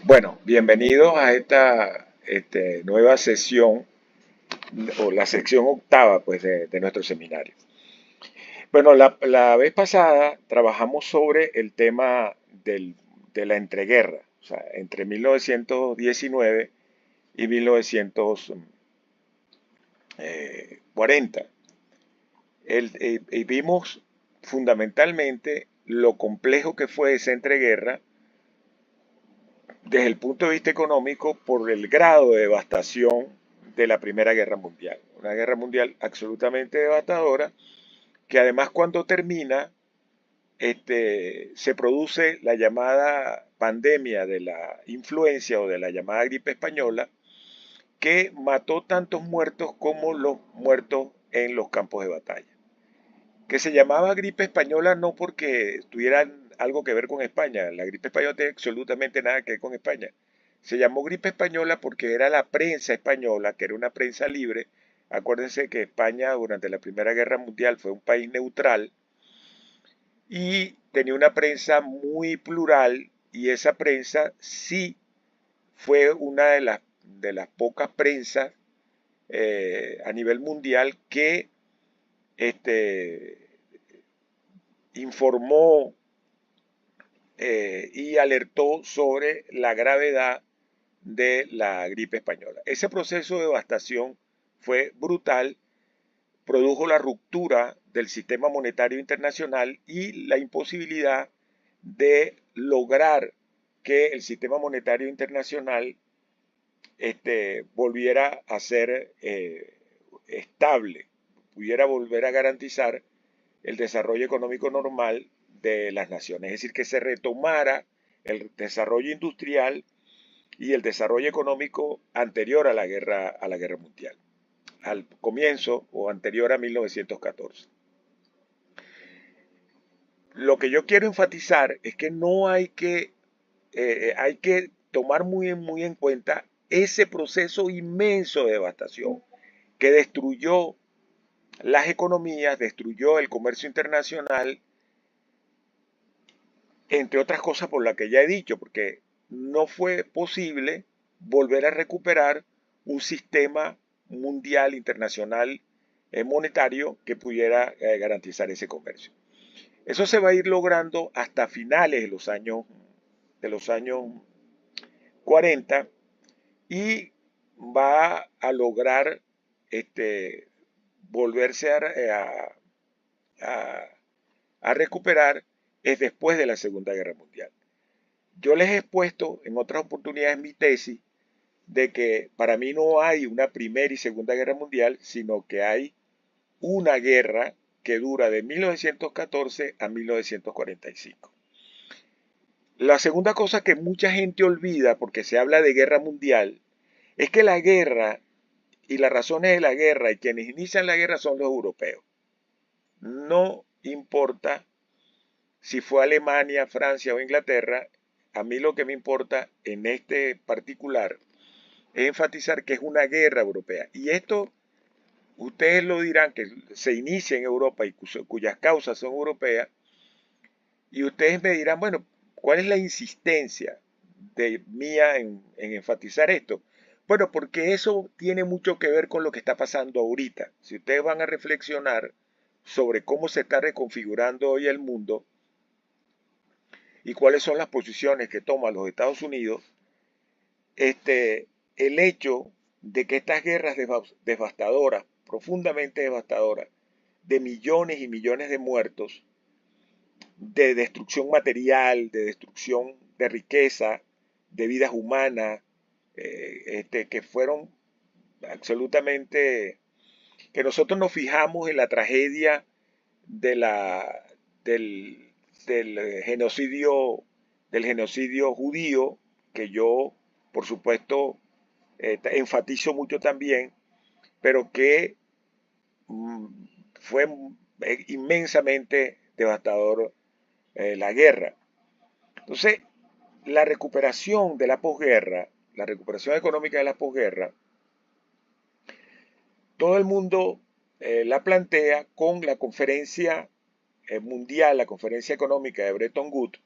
Bueno, bienvenidos a esta nueva sesión o la sección octava pues, de nuestro seminario. Bueno, la vez pasada trabajamos sobre el tema de la entreguerra, o sea, entre 1919 y 1940. Y vimos fundamentalmente lo complejo que fue esa entreguerra desde el punto de vista económico por el grado de devastación de la Primera Guerra Mundial. Una guerra mundial absolutamente devastadora que además cuando termina se produce la llamada pandemia de la influencia o de la llamada gripe española que mató tantos muertos como los muertos en los campos de batalla. Que se llamaba gripe española no porque tuvieran algo que ver con España, la gripe española no tiene absolutamente nada que ver con España. Se llamó gripe española porque era la prensa española, que era una prensa libre. Acuérdense que España durante la Primera Guerra Mundial fue un país neutral y tenía una prensa muy plural y esa prensa sí fue una de las pocas prensas a nivel mundial que este, informó y alertó sobre la gravedad de la gripe española. Ese proceso de devastación fue brutal, produjo la ruptura del sistema monetario internacional y la imposibilidad de lograr que el sistema monetario internacional volviera a ser estable, pudiera volver a garantizar el desarrollo económico normal de las naciones, es decir, que se retomara el desarrollo industrial y el desarrollo económico anterior a la guerra mundial, al comienzo o anterior a 1914. Lo que yo quiero enfatizar es que no hay que tomar muy en cuenta ese proceso inmenso de devastación que destruyó las economías, destruyó el comercio internacional, entre otras cosas por las que ya he dicho, porque no fue posible volver a recuperar un sistema mundial, internacional, monetario que pudiera garantizar ese comercio. Eso se va a ir logrando hasta finales de los años 40 y va a lograr volverse a, a recuperar es después de la Segunda Guerra Mundial. Yo les he expuesto en otras oportunidades mi tesis de que para mí no hay una Primera y Segunda Guerra Mundial, sino que hay una guerra que dura de 1914 a 1945. La segunda cosa que mucha gente olvida porque se habla de guerra mundial es que la guerra y las razones de la guerra y quienes inician la guerra son los europeos. No importa si fue Alemania, Francia o Inglaterra, a mí lo que me importa en este particular es enfatizar que es una guerra europea. Y esto ustedes lo dirán que se inicia en Europa y cuyas causas son europeas. Y ustedes me dirán, bueno, ¿cuál es la insistencia mía en enfatizar esto? Bueno, porque eso tiene mucho que ver con lo que está pasando ahorita. Si ustedes van a reflexionar sobre cómo se está reconfigurando hoy el mundo, y cuáles son las posiciones que toman los Estados Unidos, el hecho de que estas guerras devastadoras, profundamente devastadoras, de millones y millones de muertos, de destrucción material, de destrucción de riqueza, de vidas humanas, que fueron absolutamente, que nosotros nos fijamos en la tragedia de del, del genocidio, del genocidio judío, que yo, por supuesto, enfatizo mucho también, pero que mm, fue inmensamente devastador la guerra. Entonces, la recuperación de la posguerra, la recuperación económica de la posguerra, todo el mundo la plantea con la conferencia mundial, la conferencia económica de Bretton Woods,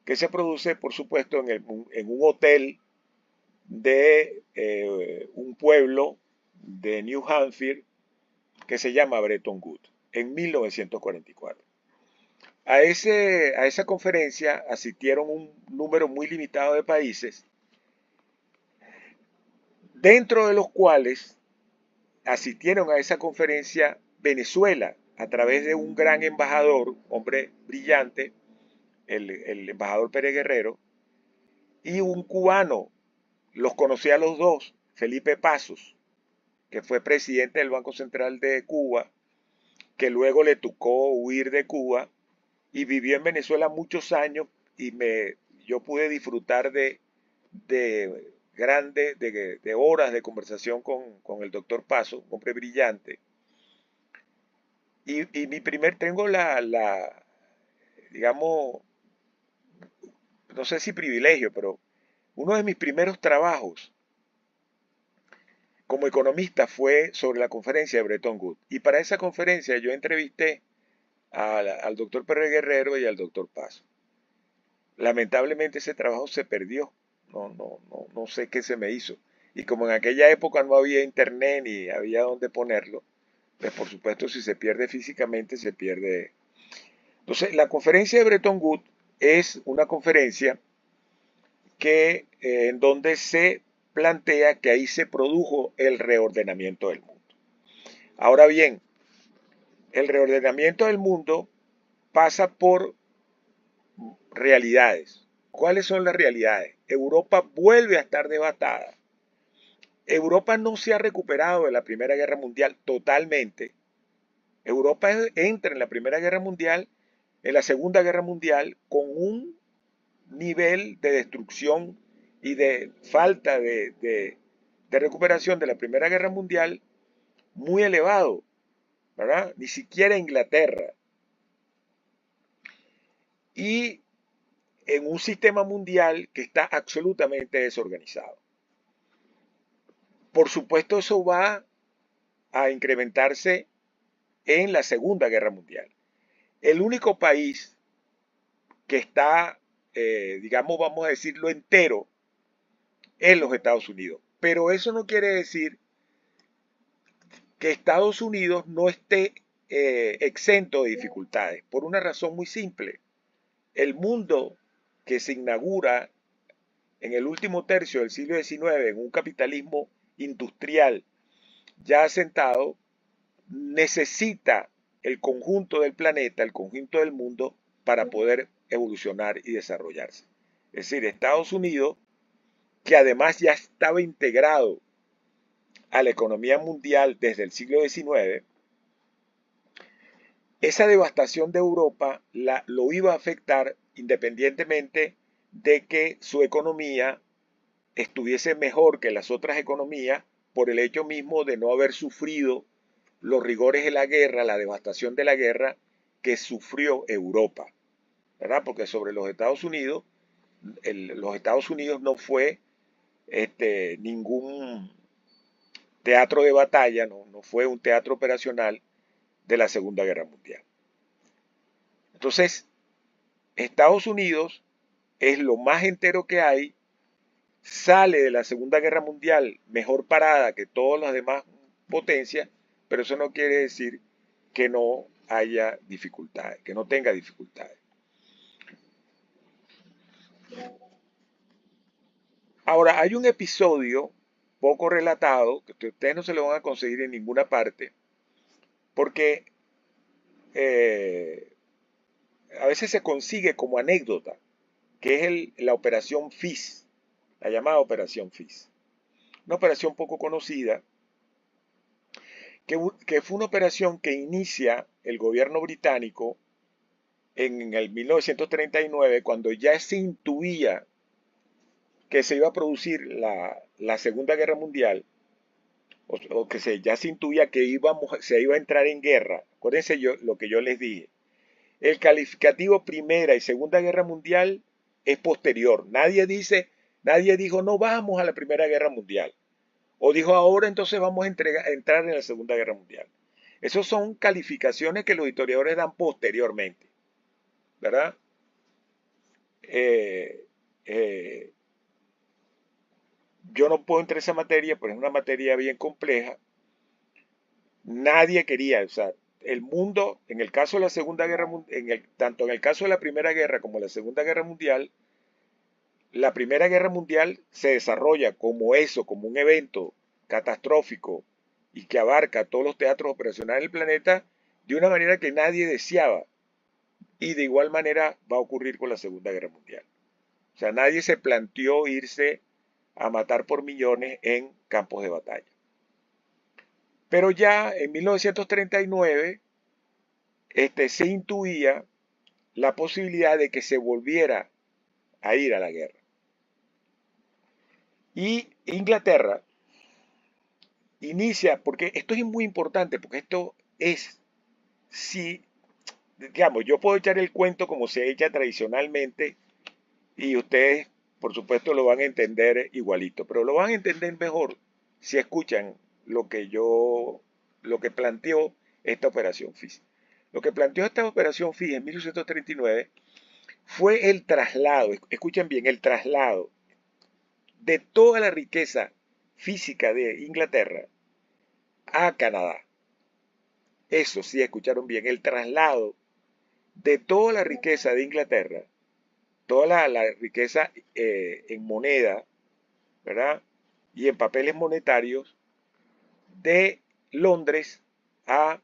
que se produce, por supuesto, en un hotel de un pueblo de New Hampshire que se llama Bretton Woods en 1944. A esa conferencia asistieron un número muy limitado de países, dentro de los cuales asistieron a esa conferencia Venezuela a través de un gran embajador, hombre brillante, el embajador Pérez Guerrero, y un cubano. Los conocí a los dos, Felipe Pasos, que fue presidente del Banco Central de Cuba, que luego le tocó huir de Cuba y vivió en Venezuela muchos años y yo pude disfrutar de de horas de conversación con el doctor Paso, un hombre brillante. Y tengo digamos, no sé si privilegio, pero uno de mis primeros trabajos como economista fue sobre la conferencia de Bretton Woods. Y para esa conferencia yo entrevisté al doctor Pérez Guerrero y al doctor Paso. Lamentablemente ese trabajo se perdió. No sé qué se me hizo. Y como en aquella época no había internet ni había dónde ponerlo, pues por supuesto si se pierde físicamente, se pierde. Entonces, la conferencia de Bretton Woods es una conferencia en donde se plantea que ahí se produjo el reordenamiento del mundo. Ahora bien, el reordenamiento del mundo pasa por realidades. ¿Cuáles son las realidades? Europa vuelve a estar devastada. Europa no se ha recuperado de la Primera Guerra Mundial totalmente. Europa entra en la Primera Guerra Mundial, en la Segunda Guerra Mundial, con un nivel de destrucción y de falta de recuperación de la Primera Guerra Mundial muy elevado, ¿verdad? Ni siquiera Inglaterra. Y en un sistema mundial que está absolutamente desorganizado. Por supuesto, eso va a incrementarse en la Segunda Guerra Mundial. El único país que está, digamos, vamos a decirlo entero, es los Estados Unidos. Pero eso no quiere decir que Estados Unidos no esté exento de dificultades, por una razón muy simple. El mundo que se inaugura en el último tercio del siglo XIX en un capitalismo industrial ya asentado, necesita el conjunto del planeta, el conjunto del mundo, para poder evolucionar y desarrollarse. Es decir, Estados Unidos, que además ya estaba integrado a la economía mundial desde el siglo XIX, esa devastación de Europa lo iba a afectar independientemente de que su economía estuviese mejor que las otras economías por el hecho mismo de no haber sufrido los rigores de la guerra, la devastación de la guerra que sufrió Europa, ¿verdad? Porque sobre los Estados Unidos, los Estados Unidos no fue ningún teatro de batalla, no fue un teatro operacional de la Segunda Guerra Mundial. Entonces, Estados Unidos es lo más entero que hay, sale de la Segunda Guerra Mundial mejor parada que todas las demás potencias, pero eso no quiere decir que no haya dificultades, que no tenga dificultades. Ahora, hay un episodio poco relatado, que ustedes no se lo van a conseguir en ninguna parte, porque a veces se consigue como anécdota, que es la operación FIS, la llamada operación FIS. Una operación poco conocida, que fue una operación que inicia el gobierno británico en el 1939, cuando ya se intuía que se iba a producir la Segunda Guerra Mundial, o que ya se intuía que se iba a entrar en guerra. Acuérdense lo que yo les dije. El calificativo Primera y Segunda Guerra Mundial es posterior. Nadie dijo no vamos a la Primera Guerra Mundial. O dijo ahora entonces vamos a entrar en la Segunda Guerra Mundial. Esas son calificaciones que los historiadores dan posteriormente, ¿verdad? eh, eh, yo no puedo entrar en esa materia, pero es una materia bien compleja. Nadie quería, o sea, el mundo, en el caso de la Segunda Guerra Mundial, tanto en el caso de la Primera Guerra como la Segunda Guerra Mundial, la Primera Guerra Mundial se desarrolla como eso, como un evento catastrófico y que abarca todos los teatros operacionales del planeta de una manera que nadie deseaba. Y de igual manera va a ocurrir con la Segunda Guerra Mundial. O sea, nadie se planteó irse a matar por millones en campos de batalla. Pero ya en 1939 se intuía la posibilidad de que se volviera a ir a la guerra. Y Inglaterra inicia, porque esto es muy importante, porque esto es, si, digamos, yo puedo echar el cuento como se echa tradicionalmente y ustedes, por supuesto, lo van a entender igualito, pero lo van a entender mejor si escuchan lo que planteó esta operación FIS. Lo que planteó esta operación FIS en 1839 fue el traslado, escuchen bien, el traslado de toda la riqueza física de Inglaterra a Canadá. Eso sí, escucharon bien, el traslado de toda la riqueza de Inglaterra, toda la riqueza en moneda, ¿verdad? Y en papeles monetarios de Londres a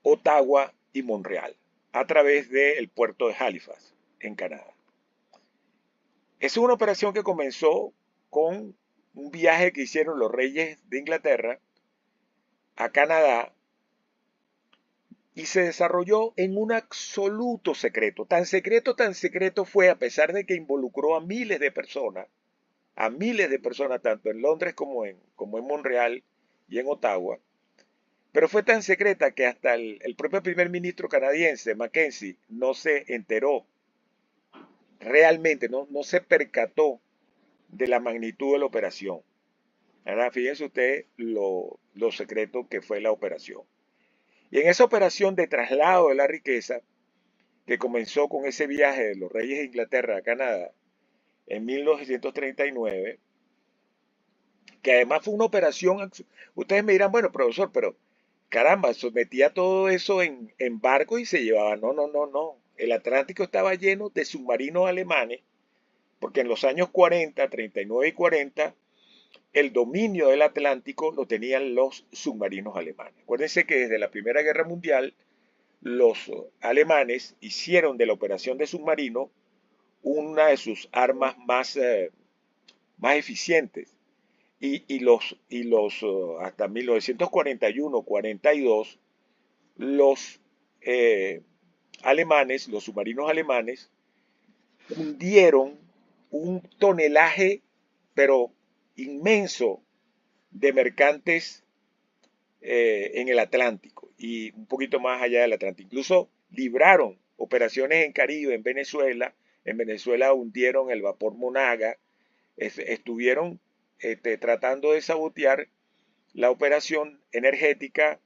Ottawa y Montreal a través del puerto de Halifax, en Canadá. Es una operación que comenzó con un viaje que hicieron los reyes de Inglaterra a Canadá y se desarrolló en un absoluto secreto. Tan secreto fue, a pesar de que involucró a miles de personas tanto en Londres como en Montreal y en Ottawa, pero fue tan secreta que hasta el propio primer ministro canadiense, Mackenzie, no se enteró realmente, no se percató de la magnitud de la operación. Ahora, fíjense ustedes lo secreto que fue la operación. Y en esa operación de traslado de la riqueza, que comenzó con ese viaje de los reyes de Inglaterra a Canadá en 1939, que además fue una operación, ustedes me dirán, bueno, profesor, pero caramba, sometía todo eso en barco y se llevaba. No, no, no, no. El Atlántico estaba lleno de submarinos alemanes, porque en los años 40, 39 y 40, el dominio del Atlántico lo tenían los submarinos alemanes. Acuérdense que desde la Primera Guerra Mundial, los alemanes hicieron de la operación de submarino una de sus armas más eficientes. Hasta 1941-42, los alemanes, los submarinos alemanes, hundieron un tonelaje, pero inmenso, de mercantes en el Atlántico y un poquito más allá del Atlántico. Incluso libraron operaciones en Caribe, en Venezuela. En Venezuela hundieron el vapor Monaga. Estuvieron tratando de sabotear la operación energética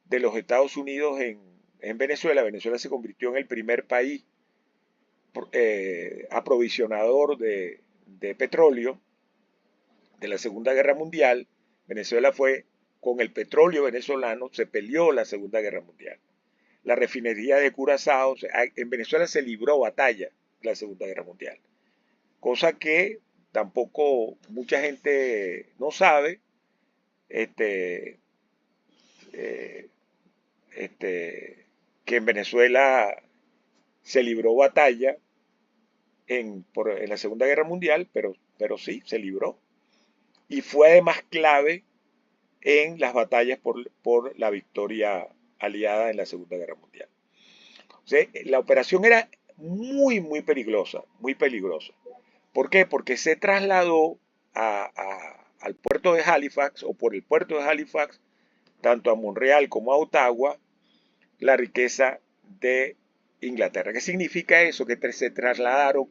de los Estados Unidos en Venezuela. Venezuela se convirtió en el primer país aprovisionador de petróleo de la Segunda Guerra Mundial. Venezuela fue, con el petróleo venezolano, se peleó la Segunda Guerra Mundial. La refinería de Curazao, en Venezuela se libró batalla la Segunda Guerra Mundial. Cosa que tampoco mucha gente no sabe. Este, eh, que en Venezuela se libró batalla en la Segunda Guerra Mundial, pero sí, se libró. Y fue además clave en las batallas por la victoria aliada en la Segunda Guerra Mundial. O sea, la operación era muy peligrosa, muy peligrosa. ¿Por qué? Porque se trasladó al puerto de Halifax o por el puerto de Halifax, tanto a Montreal como a Ottawa, la riqueza de Inglaterra. ¿Qué significa eso? Que se trasladaron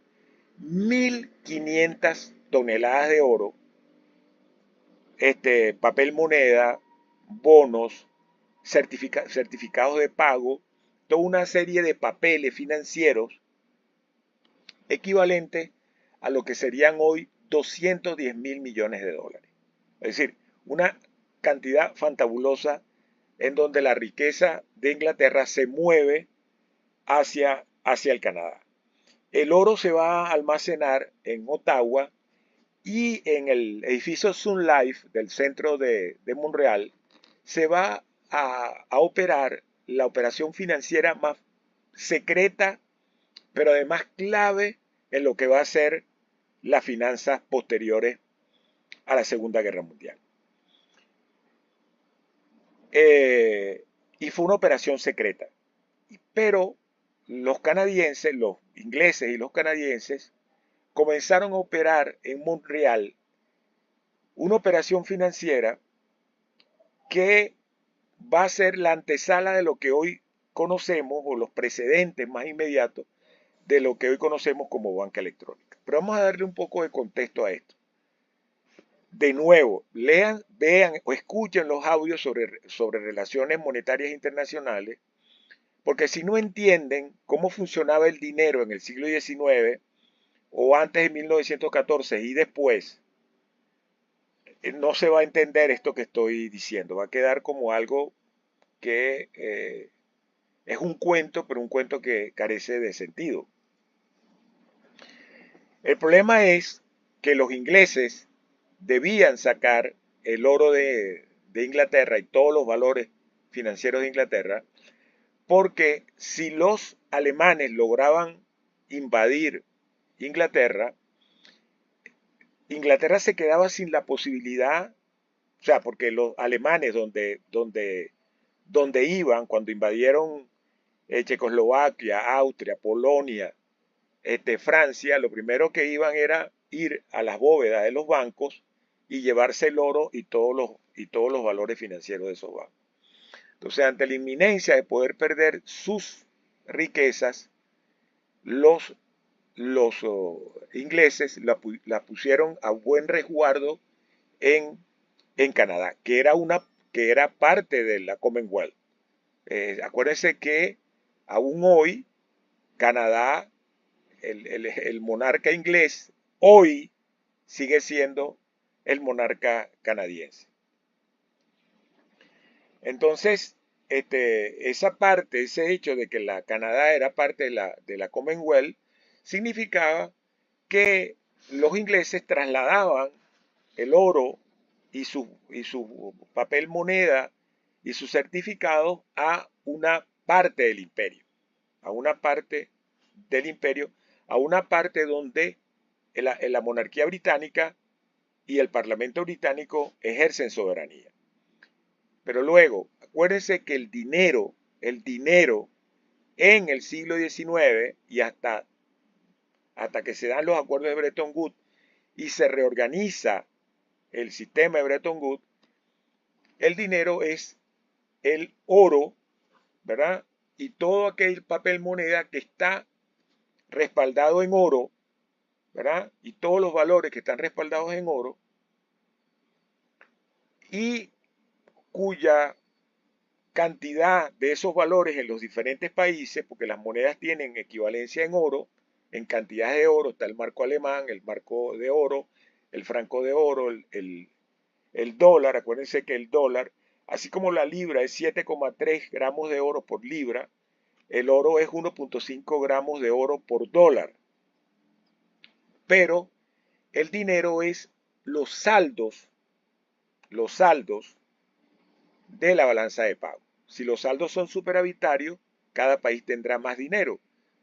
1.500 toneladas de oro, papel moneda, bonos, certificados de pago, toda una serie de papeles financieros equivalente a lo que serían hoy 210.000 millones de dólares. Es decir, una cantidad fantabulosa en donde la riqueza de Inglaterra se mueve hacia el Canadá. El oro se va a almacenar en Ottawa y en el edificio Sun Life del centro de Montreal se va a operar la operación financiera más secreta, pero además clave en lo que va a ser las finanzas posteriores a la Segunda Guerra Mundial. Y fue una operación secreta. Pero los canadienses, los ingleses y los canadienses, comenzaron a operar en Montreal una operación financiera que va a ser la antesala de lo que hoy conocemos, o los precedentes más inmediatos de lo que hoy conocemos como banca electrónica. Pero vamos a darle un poco de contexto a esto. De nuevo, lean, vean o escuchen los audios sobre relaciones monetarias internacionales, porque si no entienden cómo funcionaba el dinero en el siglo XIX o antes de 1914 y después, no se va a entender esto que estoy diciendo. Va a quedar como algo que es un cuento, pero un cuento que carece de sentido. El problema es que los ingleses debían sacar el oro de Inglaterra y todos los valores financieros de Inglaterra, porque si los alemanes lograban invadir Inglaterra, Inglaterra se quedaba sin la posibilidad, o sea, porque los alemanes donde iban cuando invadieron Checoslovaquia, Austria, Polonia, Francia, lo primero que iban era ir a las bóvedas de los bancos y llevarse el oro y todos los valores financieros de esos bancos. Entonces, ante la inminencia de poder perder sus riquezas, los ingleses la pusieron a buen resguardo en Canadá, que era parte de la Commonwealth. Acuérdense que aún hoy Canadá, el monarca inglés, hoy sigue siendo el monarca canadiense. Entonces, esa parte, ese hecho de que la Canadá era parte de la Commonwealth, significaba que los ingleses trasladaban el oro y su papel moneda y sus certificados a una parte del imperio, a una parte del imperio, a una parte donde la monarquía británica y el parlamento británico ejercen soberanía. Pero luego, acuérdense que el dinero en el siglo XIX y hasta que se dan los acuerdos de Bretton Woods y se reorganiza el sistema de Bretton Woods, el dinero es el oro, ¿verdad? Y todo aquel papel moneda que está respaldado en oro, ¿verdad? Y todos los valores que están respaldados en oro y cuya cantidad de esos valores en los diferentes países, porque las monedas tienen equivalencia en oro, en cantidades de oro, está el marco alemán, el marco de oro, el franco de oro, el dólar, acuérdense que el dólar, así como la libra es 7,3 gramos de oro por libra, el oro es 1,5 gramos de oro por dólar. Pero el dinero es los saldos de la balanza de pago. Si los saldos son superavitarios, cada país tendrá más dinero.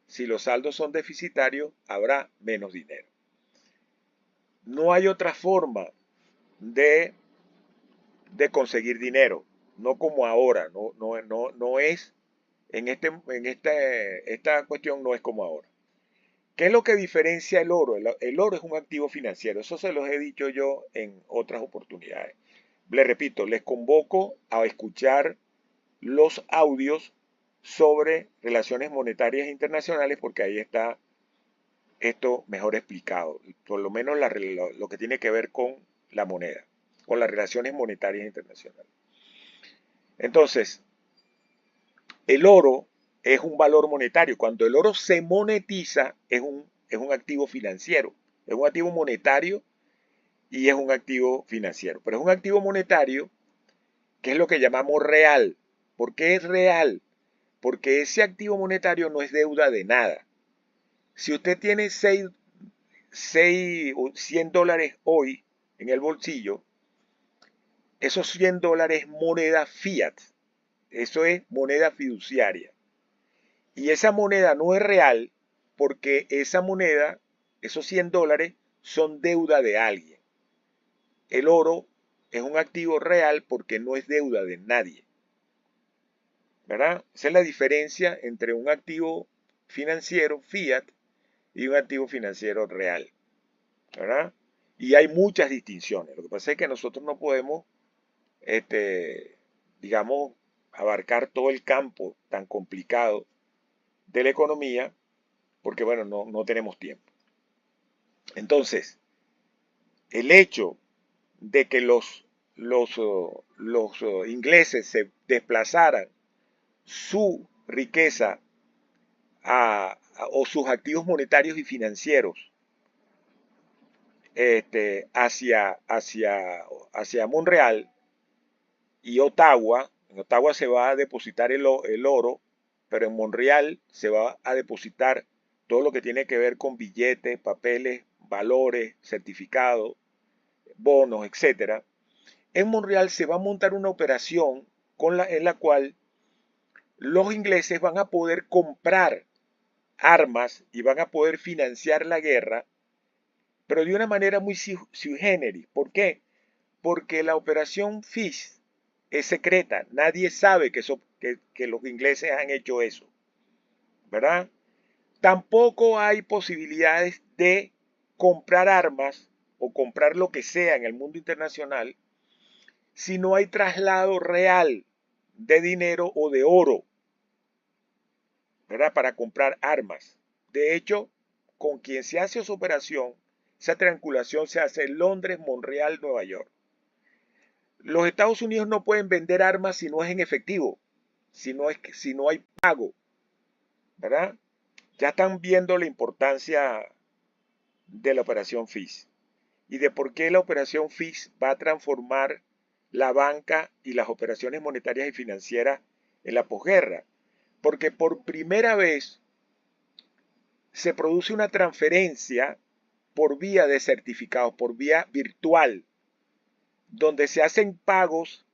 Si los saldos son deficitarios, habrá menos dinero. No hay otra forma de conseguir dinero, no como ahora, no es, esta cuestión no es como ahora. ¿Qué es lo que diferencia el oro? El oro es un activo financiero, eso se los he dicho yo en otras oportunidades. Les repito, les convoco a escuchar los audios sobre relaciones monetarias internacionales porque ahí está esto mejor explicado, por lo menos lo que tiene que ver con la moneda, con las relaciones monetarias internacionales. Entonces, el oro es un valor monetario. Cuando el oro se monetiza, es un es un activo financiero, es un activo monetario y es un activo financiero. Pero es un activo monetario que es lo que llamamos real. ¿Por qué es real? Porque ese activo monetario no es deuda de nada. Si usted tiene 6 o 100 dólares hoy en el bolsillo, esos 100 dólares es moneda fiat. Eso es moneda fiduciaria. Y esa moneda no es real porque esa moneda, esos 100 dólares, son deuda de alguien. El oro es un activo real porque no es deuda de nadie. ¿Verdad? Esa es la diferencia entre un activo financiero, fiat, y un activo financiero real. ¿Verdad? Y hay muchas distinciones. Lo que pasa es que nosotros no podemos, digamos, abarcar todo el campo tan complicado de la economía porque, bueno, no tenemos tiempo. Entonces, el hecho de que los ingleses se desplazaran su riqueza o sus activos monetarios y financieros hacia Montreal y Ottawa. En Ottawa se va a depositar el oro, pero en Montreal se va a depositar todo lo que tiene que ver con billetes, papeles, valores, certificados, bonos, etcétera. En Montreal se va a montar una operación en la cual los ingleses van a poder comprar armas y van a poder financiar la guerra, pero de una manera muy sui generis. ¿Por qué? Porque la operación FIS es secreta. Nadie sabe que los ingleses han hecho eso, ¿verdad? Tampoco hay posibilidades de comprar armas o comprar lo que sea en el mundo internacional si no hay traslado real de dinero o de oro, ¿verdad? Para comprar armas. De hecho, con quien se hace esa operación, esa triangulación se hace en Londres, Montreal, Nueva York. Los Estados Unidos no pueden vender armas si no es en efectivo, si no hay pago, ¿verdad? Ya están viendo la importancia de la operación FIS y de por qué la operación FIS va a transformar la banca y las operaciones monetarias y financieras en la posguerra. Porque por primera vez se produce una transferencia por vía de certificados, por vía virtual, donde se hacen pagos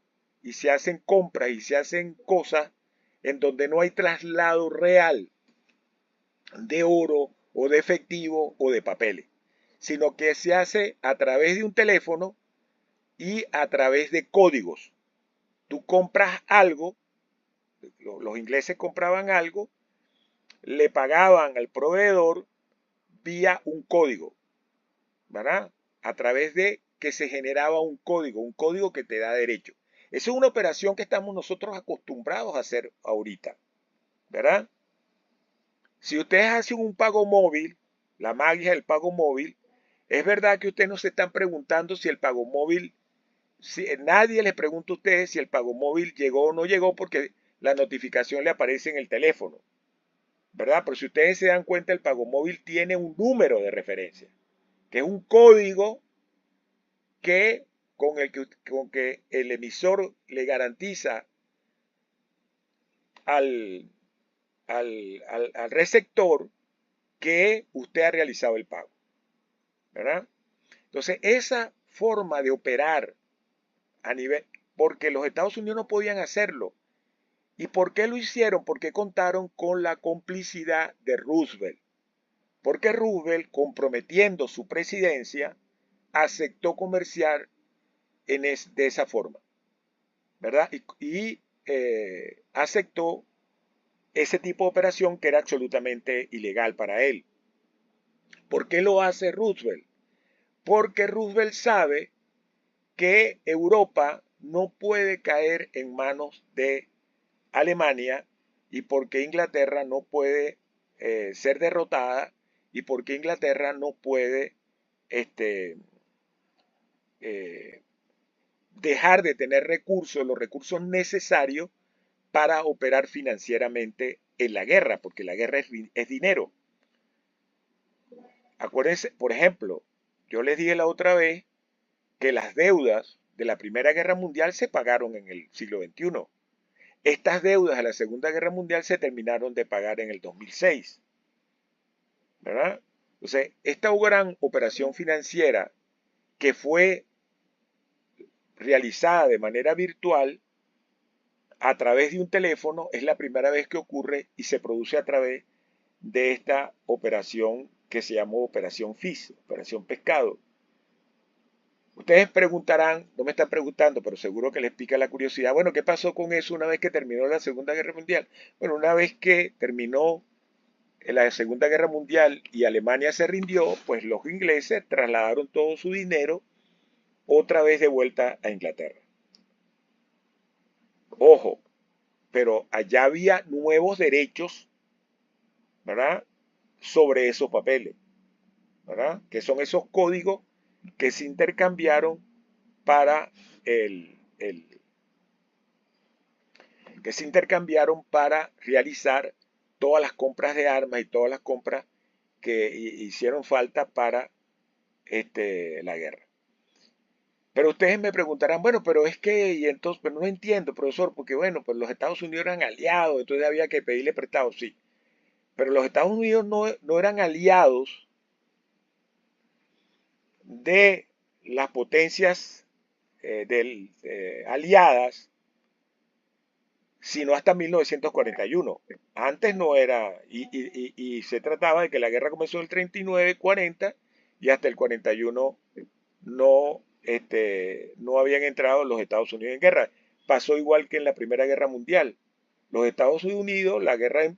y se hacen compras y se hacen cosas en donde no hay traslado real de oro o de efectivo o de papeles, sino que se hace a través de un teléfono y a través de códigos. Tú compras algo, los ingleses compraban algo, le pagaban al proveedor vía un código, ¿verdad? A través de que se generaba un código que te da derecho. Esa es una operación que estamos nosotros acostumbrados a hacer ahorita, ¿verdad? Si ustedes hacen un pago móvil, la magia del pago móvil, es verdad que ustedes no se están preguntando si el pago móvil, nadie les pregunta a ustedes si el pago móvil llegó o no llegó porque la notificación le aparece en el teléfono, ¿verdad? Pero si ustedes se dan cuenta, el pago móvil tiene un número de referencia, que es un código que con que el emisor le garantiza al, al receptor que usted ha realizado el pago, ¿verdad? Entonces, esa forma de operar a nivel, porque los Estados Unidos no podían hacerlo. ¿Y por qué lo hicieron? Porque contaron con la complicidad de Roosevelt. Porque Roosevelt, comprometiendo su presidencia, aceptó comerciar de esa forma, ¿verdad? Y aceptó ese tipo de operación que era absolutamente ilegal para él. ¿Por qué lo hace Roosevelt? Porque Roosevelt sabe que Europa no puede caer en manos de Alemania y porque Inglaterra no puede ser derrotada y porque Inglaterra no puede eh, dejar de tener recursos, los recursos necesarios para operar financieramente en la guerra, porque la guerra es dinero. Acuérdense, por ejemplo, yo les dije la otra vez que las deudas de la Primera Guerra Mundial se pagaron en el siglo XXI. Estas deudas de la Segunda Guerra Mundial se terminaron de pagar en el 2006, ¿verdad? Entonces, esta gran operación financiera que fue realizada de manera virtual a través de un teléfono es la primera vez que ocurre y se produce a través de esta operación que se llamó Operación FIS, Operación Pescado. Ustedes preguntarán, no me están preguntando, pero seguro que les pica la curiosidad, bueno, ¿qué pasó con eso una vez que terminó la Segunda Guerra Mundial? Bueno, una vez que terminó la Segunda Guerra Mundial y Alemania se rindió, pues los ingleses trasladaron todo su dinero otra vez de vuelta a Inglaterra. Ojo, pero allá había nuevos derechos, ¿verdad? Sobre esos papeles, ¿verdad? Que son esos códigos que se intercambiaron para que se intercambiaron para realizar todas las compras de armas y todas las compras que hicieron falta para la guerra. Pero ustedes me preguntarán, bueno, pero es que, y entonces, pero no entiendo, profesor, porque bueno, pues los Estados Unidos eran aliados, entonces había que pedirle prestado, sí. Pero los Estados Unidos no eran aliados de las potencias aliadas, sino hasta 1941. Antes no era, y se trataba de que la guerra comenzó en el 39, 40, y hasta el 41 no habían entrado los Estados Unidos en guerra. Pasó igual que en la Primera Guerra Mundial. Los Estados Unidos, la guerra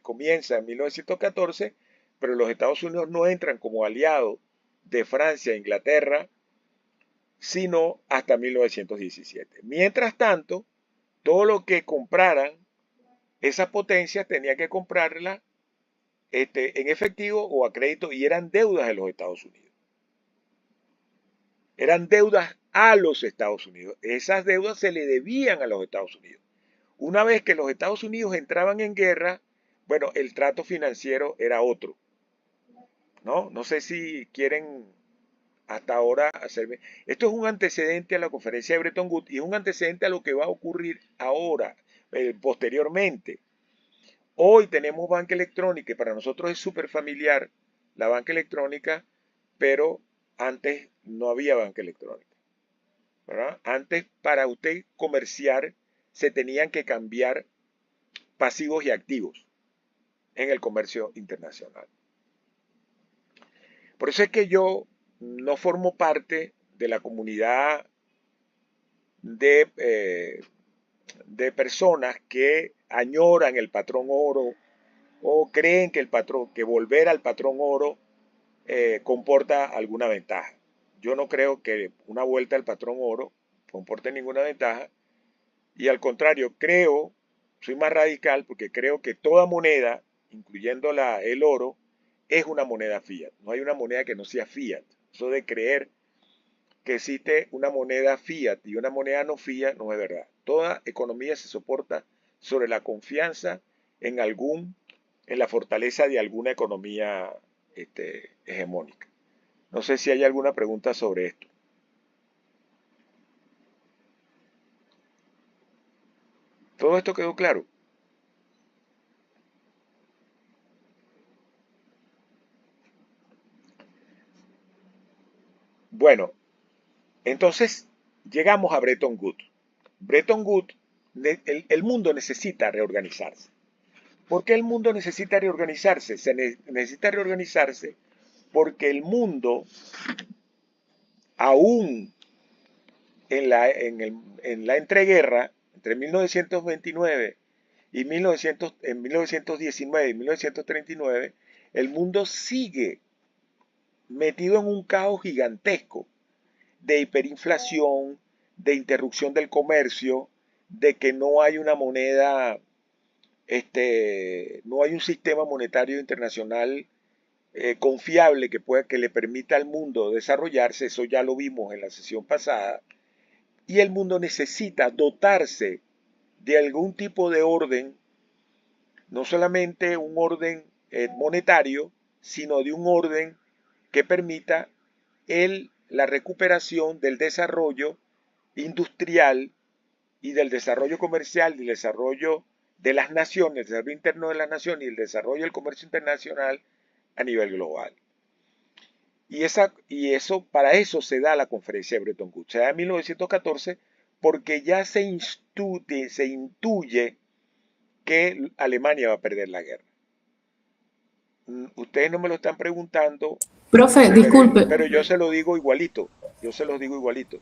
comienza en 1914, pero los Estados Unidos no entran como aliados de Francia e Inglaterra, sino hasta 1917. Mientras tanto, todo lo que compraran esas potencias tenía que comprarla en efectivo o a crédito y eran deudas de los Estados Unidos. Eran deudas a los Estados Unidos. Esas deudas se le debían a los Estados Unidos. Una vez que los Estados Unidos entraban en guerra, bueno, el trato financiero era otro. ¿No? No sé si quieren hasta ahora hacerme. Esto es un antecedente a la conferencia de Bretton Woods y es un antecedente a lo que va a ocurrir ahora, posteriormente. Hoy tenemos banca electrónica y para nosotros es súper familiar la banca electrónica, pero antes no había banca electrónica, ¿verdad? Antes para usted comerciar se tenían que cambiar pasivos y activos en el comercio internacional. Por eso es que yo no formo parte de la comunidad de personas que añoran el patrón oro o creen que que volver al patrón oro comporta alguna ventaja. Yo no creo que una vuelta al patrón oro comporte ninguna ventaja y al contrario soy más radical porque creo que toda moneda, incluyendo el oro, es una moneda fiat. No hay una moneda que no sea fiat. Eso de creer que existe una moneda fiat y una moneda no fiat no es verdad. Toda economía se soporta sobre la confianza en la fortaleza de alguna economía hegemónica. No sé si hay alguna pregunta sobre esto. ¿Todo esto quedó claro? Bueno, entonces llegamos a Bretton Woods. Bretton Woods, el mundo necesita reorganizarse. ¿Por qué el mundo necesita reorganizarse? Necesita reorganizarse porque el mundo, aún en la entreguerra, entre 1929 y 1919 y 1939, el mundo sigue metido en un caos gigantesco de hiperinflación, de interrupción del comercio, de que no hay una moneda, no hay un sistema monetario internacional confiable que le permita al mundo desarrollarse. Eso ya lo vimos en la sesión pasada. Y el mundo necesita dotarse de algún tipo de orden, no solamente un orden monetario, sino de un orden que permita la recuperación del desarrollo industrial y del desarrollo comercial y el desarrollo de las naciones, el desarrollo interno de las naciones y el desarrollo del comercio internacional a nivel global. Para eso se da la conferencia de Bretton Woods. Se da en 1914 porque ya se intuye que Alemania va a perder la guerra. Ustedes no me lo están preguntando, Profe, disculpe. pero yo se lo digo igualito. Yo se los digo igualito.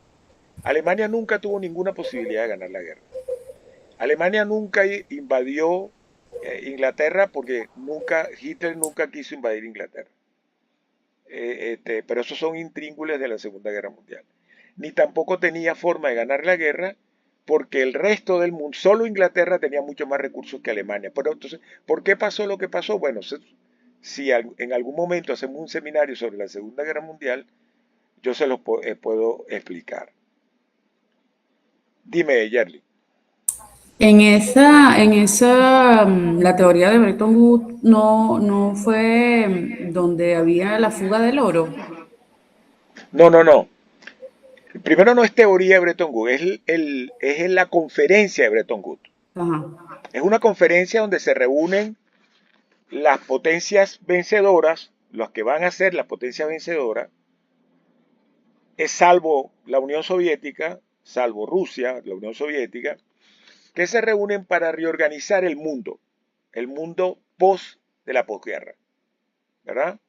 Alemania nunca tuvo ninguna posibilidad de ganar la guerra. Alemania nunca invadió Inglaterra porque Hitler nunca quiso invadir Inglaterra. Pero esos son intríngulis de la Segunda Guerra Mundial. Ni tampoco tenía forma de ganar la guerra porque el resto del mundo, solo Inglaterra tenía mucho más recursos que Alemania. Pero entonces, ¿por qué pasó lo que pasó? Bueno, si en algún momento hacemos un seminario sobre la Segunda Guerra Mundial, yo se los puedo explicar. Dime, Yerly. La teoría de Bretton Woods no fue donde había la fuga del oro. No, no, no. Primero no es teoría de Bretton Woods, es la conferencia de Bretton Woods. Ajá. Es una conferencia donde se reúnen las potencias vencedoras, los que van a ser las potencias vencedoras, es salvo la Unión Soviética, salvo Rusia, la Unión Soviética, que se reúnen para reorganizar el mundo post de la posguerra, ¿verdad?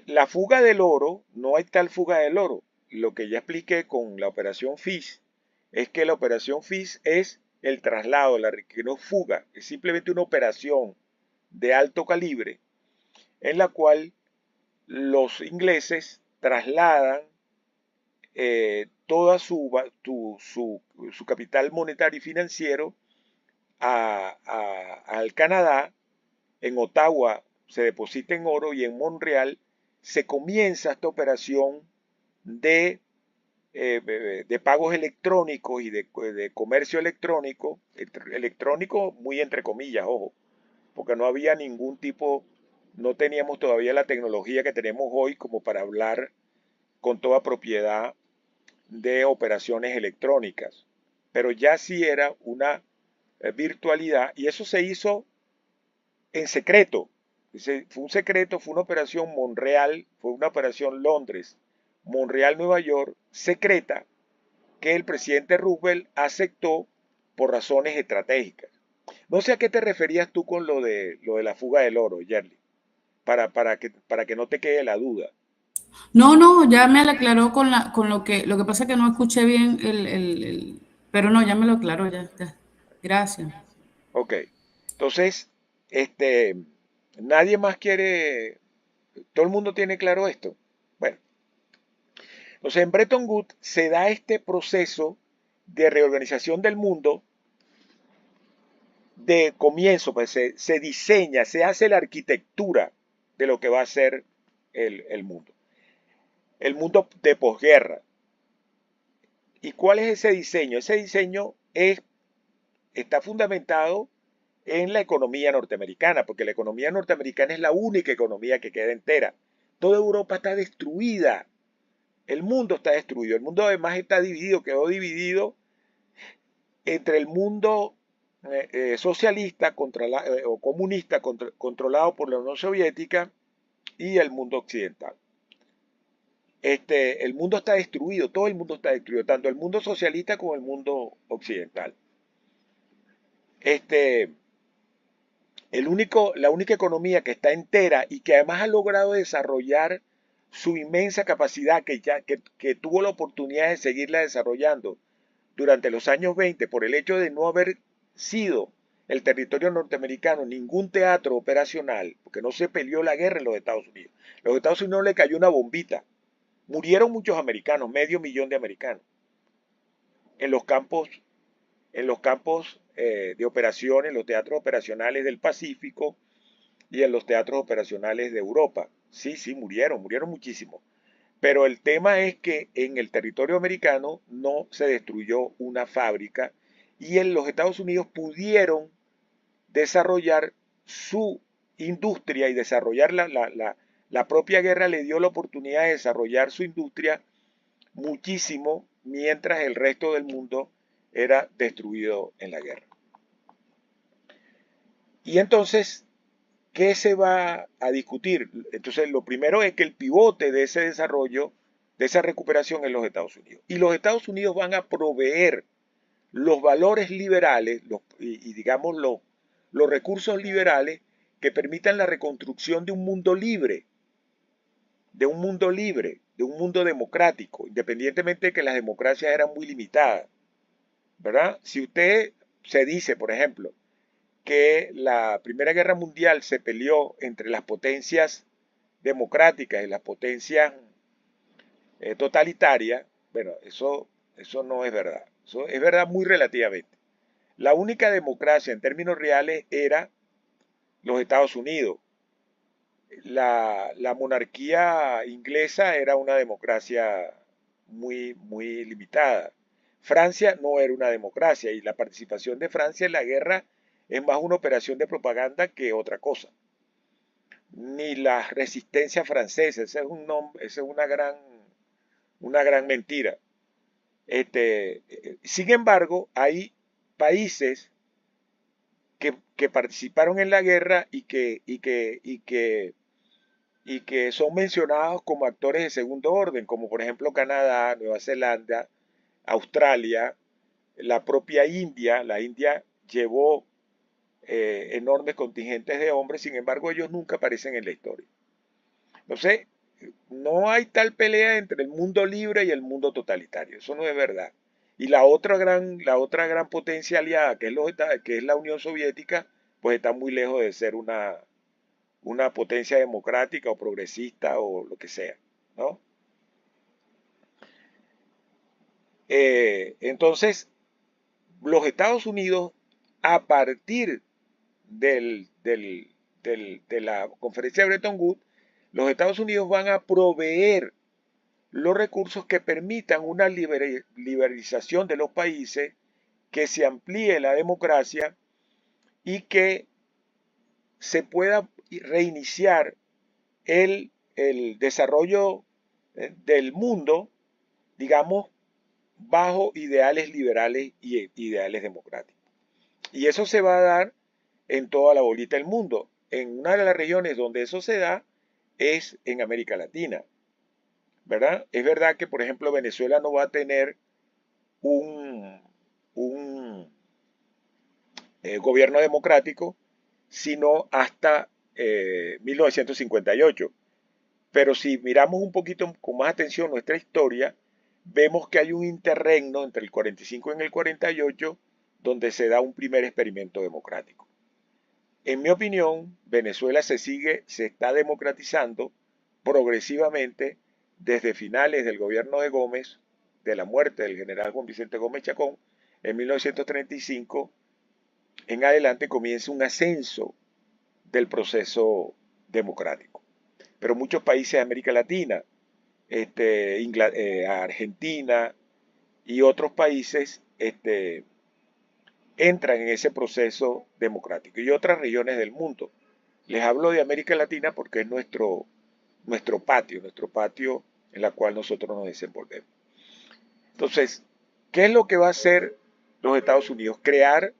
La fuga del oro, no hay tal fuga del oro. Lo que ya expliqué con la operación FIS es que la operación FIS es el traslado, que no es fuga, es simplemente una operación de alto calibre en la cual los ingleses trasladan toda su capital monetario y financiero al Canadá. En Ottawa se deposita en oro y en Montreal se comienza esta operación de, de pagos electrónicos y de comercio electrónico muy entre comillas, ojo, porque no había ningún tipo, no teníamos todavía la tecnología que tenemos hoy como para hablar con toda propiedad de operaciones electrónicas, pero ya sí era una virtualidad y eso se hizo en secreto. Fue un secreto, fue una operación Montreal, fue una operación Londres, Montreal, Nueva York, secreta, que el presidente Roosevelt aceptó por razones estratégicas. No sé a qué te referías tú con lo de la fuga del oro, Yerly, para que no te quede la duda. No, ya me lo aclaró con lo que pasa es que no escuché bien pero no, ya me lo aclaró, ya. Gracias. Ok, entonces, este, nadie más quiere, todo el mundo tiene claro esto. Bueno, entonces en Bretton Woods se da este proceso de reorganización del mundo de comienzo, pues se diseña, se hace la arquitectura de lo que va a ser el mundo. El mundo de posguerra. ¿Y cuál es ese diseño? Ese diseño está fundamentado en la economía norteamericana, porque la economía norteamericana es la única economía que queda entera. Toda Europa está destruida. El mundo está destruido. El mundo además está dividido, quedó dividido entre el mundo socialista o comunista controlado por la Unión Soviética y el mundo occidental. El mundo está destruido, todo el mundo está destruido, tanto el mundo socialista como el mundo occidental. Este, la única economía que está entera y que además ha logrado desarrollar su inmensa capacidad que tuvo la oportunidad de seguirla desarrollando durante los años 20 por el hecho de no haber sido el territorio norteamericano ningún teatro operacional, porque no se peleó la guerra en los Estados Unidos. Los Estados Unidos le cayó una bombita. Murieron muchos americanos, medio millón de americanos, en los campos, de operaciones, en los teatros operacionales del Pacífico y en los teatros operacionales de Europa. Sí, sí, murieron muchísimos. Pero el tema es que en el territorio americano no se destruyó una fábrica y en los Estados Unidos pudieron desarrollar su industria y desarrollar La propia guerra le dio la oportunidad de desarrollar su industria muchísimo mientras el resto del mundo era destruido en la guerra. Y entonces, ¿qué se va a discutir? Entonces, lo primero es que el pivote de ese desarrollo, de esa recuperación, es los Estados Unidos. Y los Estados Unidos van a proveer los valores liberales y digamos los recursos liberales que permitan la reconstrucción de un mundo libre, de un mundo libre, de un mundo democrático, independientemente de que las democracias eran muy limitadas, ¿verdad? Si usted se dice, por ejemplo, que la Primera Guerra Mundial se peleó entre las potencias democráticas y las potencias totalitarias, bueno, eso no es verdad. Eso es verdad muy relativamente. La única democracia en términos reales era los Estados Unidos. La monarquía inglesa era una democracia muy limitada. Francia no era una democracia y la participación de Francia en la guerra es más una operación de propaganda que otra cosa. Ni la resistencia francesa, esa es una gran mentira. Sin embargo, hay países que participaron en la guerra y que son mencionados como actores de segundo orden, como por ejemplo Canadá, Nueva Zelanda, Australia, la propia India. La India llevó enormes contingentes de hombres, sin embargo ellos nunca aparecen en la historia. Entonces, no hay tal pelea entre el mundo libre y el mundo totalitario, eso no es verdad. Y la otra gran potencia aliada, que es la Unión Soviética, pues está muy lejos de ser una potencia democrática o progresista o lo que sea, ¿no? Entonces, los Estados Unidos, a partir de la conferencia de Bretton Woods, los Estados Unidos van a proveer los recursos que permitan una liberalización de los países, que se amplíe la democracia y que se pueda reiniciar el desarrollo del mundo, digamos, bajo ideales liberales y ideales democráticos. Y eso se va a dar en toda la bolita del mundo. En una de las regiones donde eso se da es en América Latina, ¿verdad? Es verdad que, por ejemplo, Venezuela no va a tener un, un gobierno democrático sino hasta 1958. Pero si miramos un poquito con más atención nuestra historia, vemos que hay un interregno entre el 45 y el 48 donde se da un primer experimento democrático. En mi opinión, Venezuela se está democratizando progresivamente desde finales del gobierno de Gómez, de la muerte del general Juan Vicente Gómez Chacón, en 1935 en adelante comienza un ascenso del proceso democrático. Pero muchos países de América Latina, Argentina y otros países entran en ese proceso democrático y otras regiones del mundo. Les hablo de América Latina porque es nuestro patio en el cual nosotros nos desenvolvemos. Entonces, ¿qué es lo que va a hacer los Estados Unidos? Crear,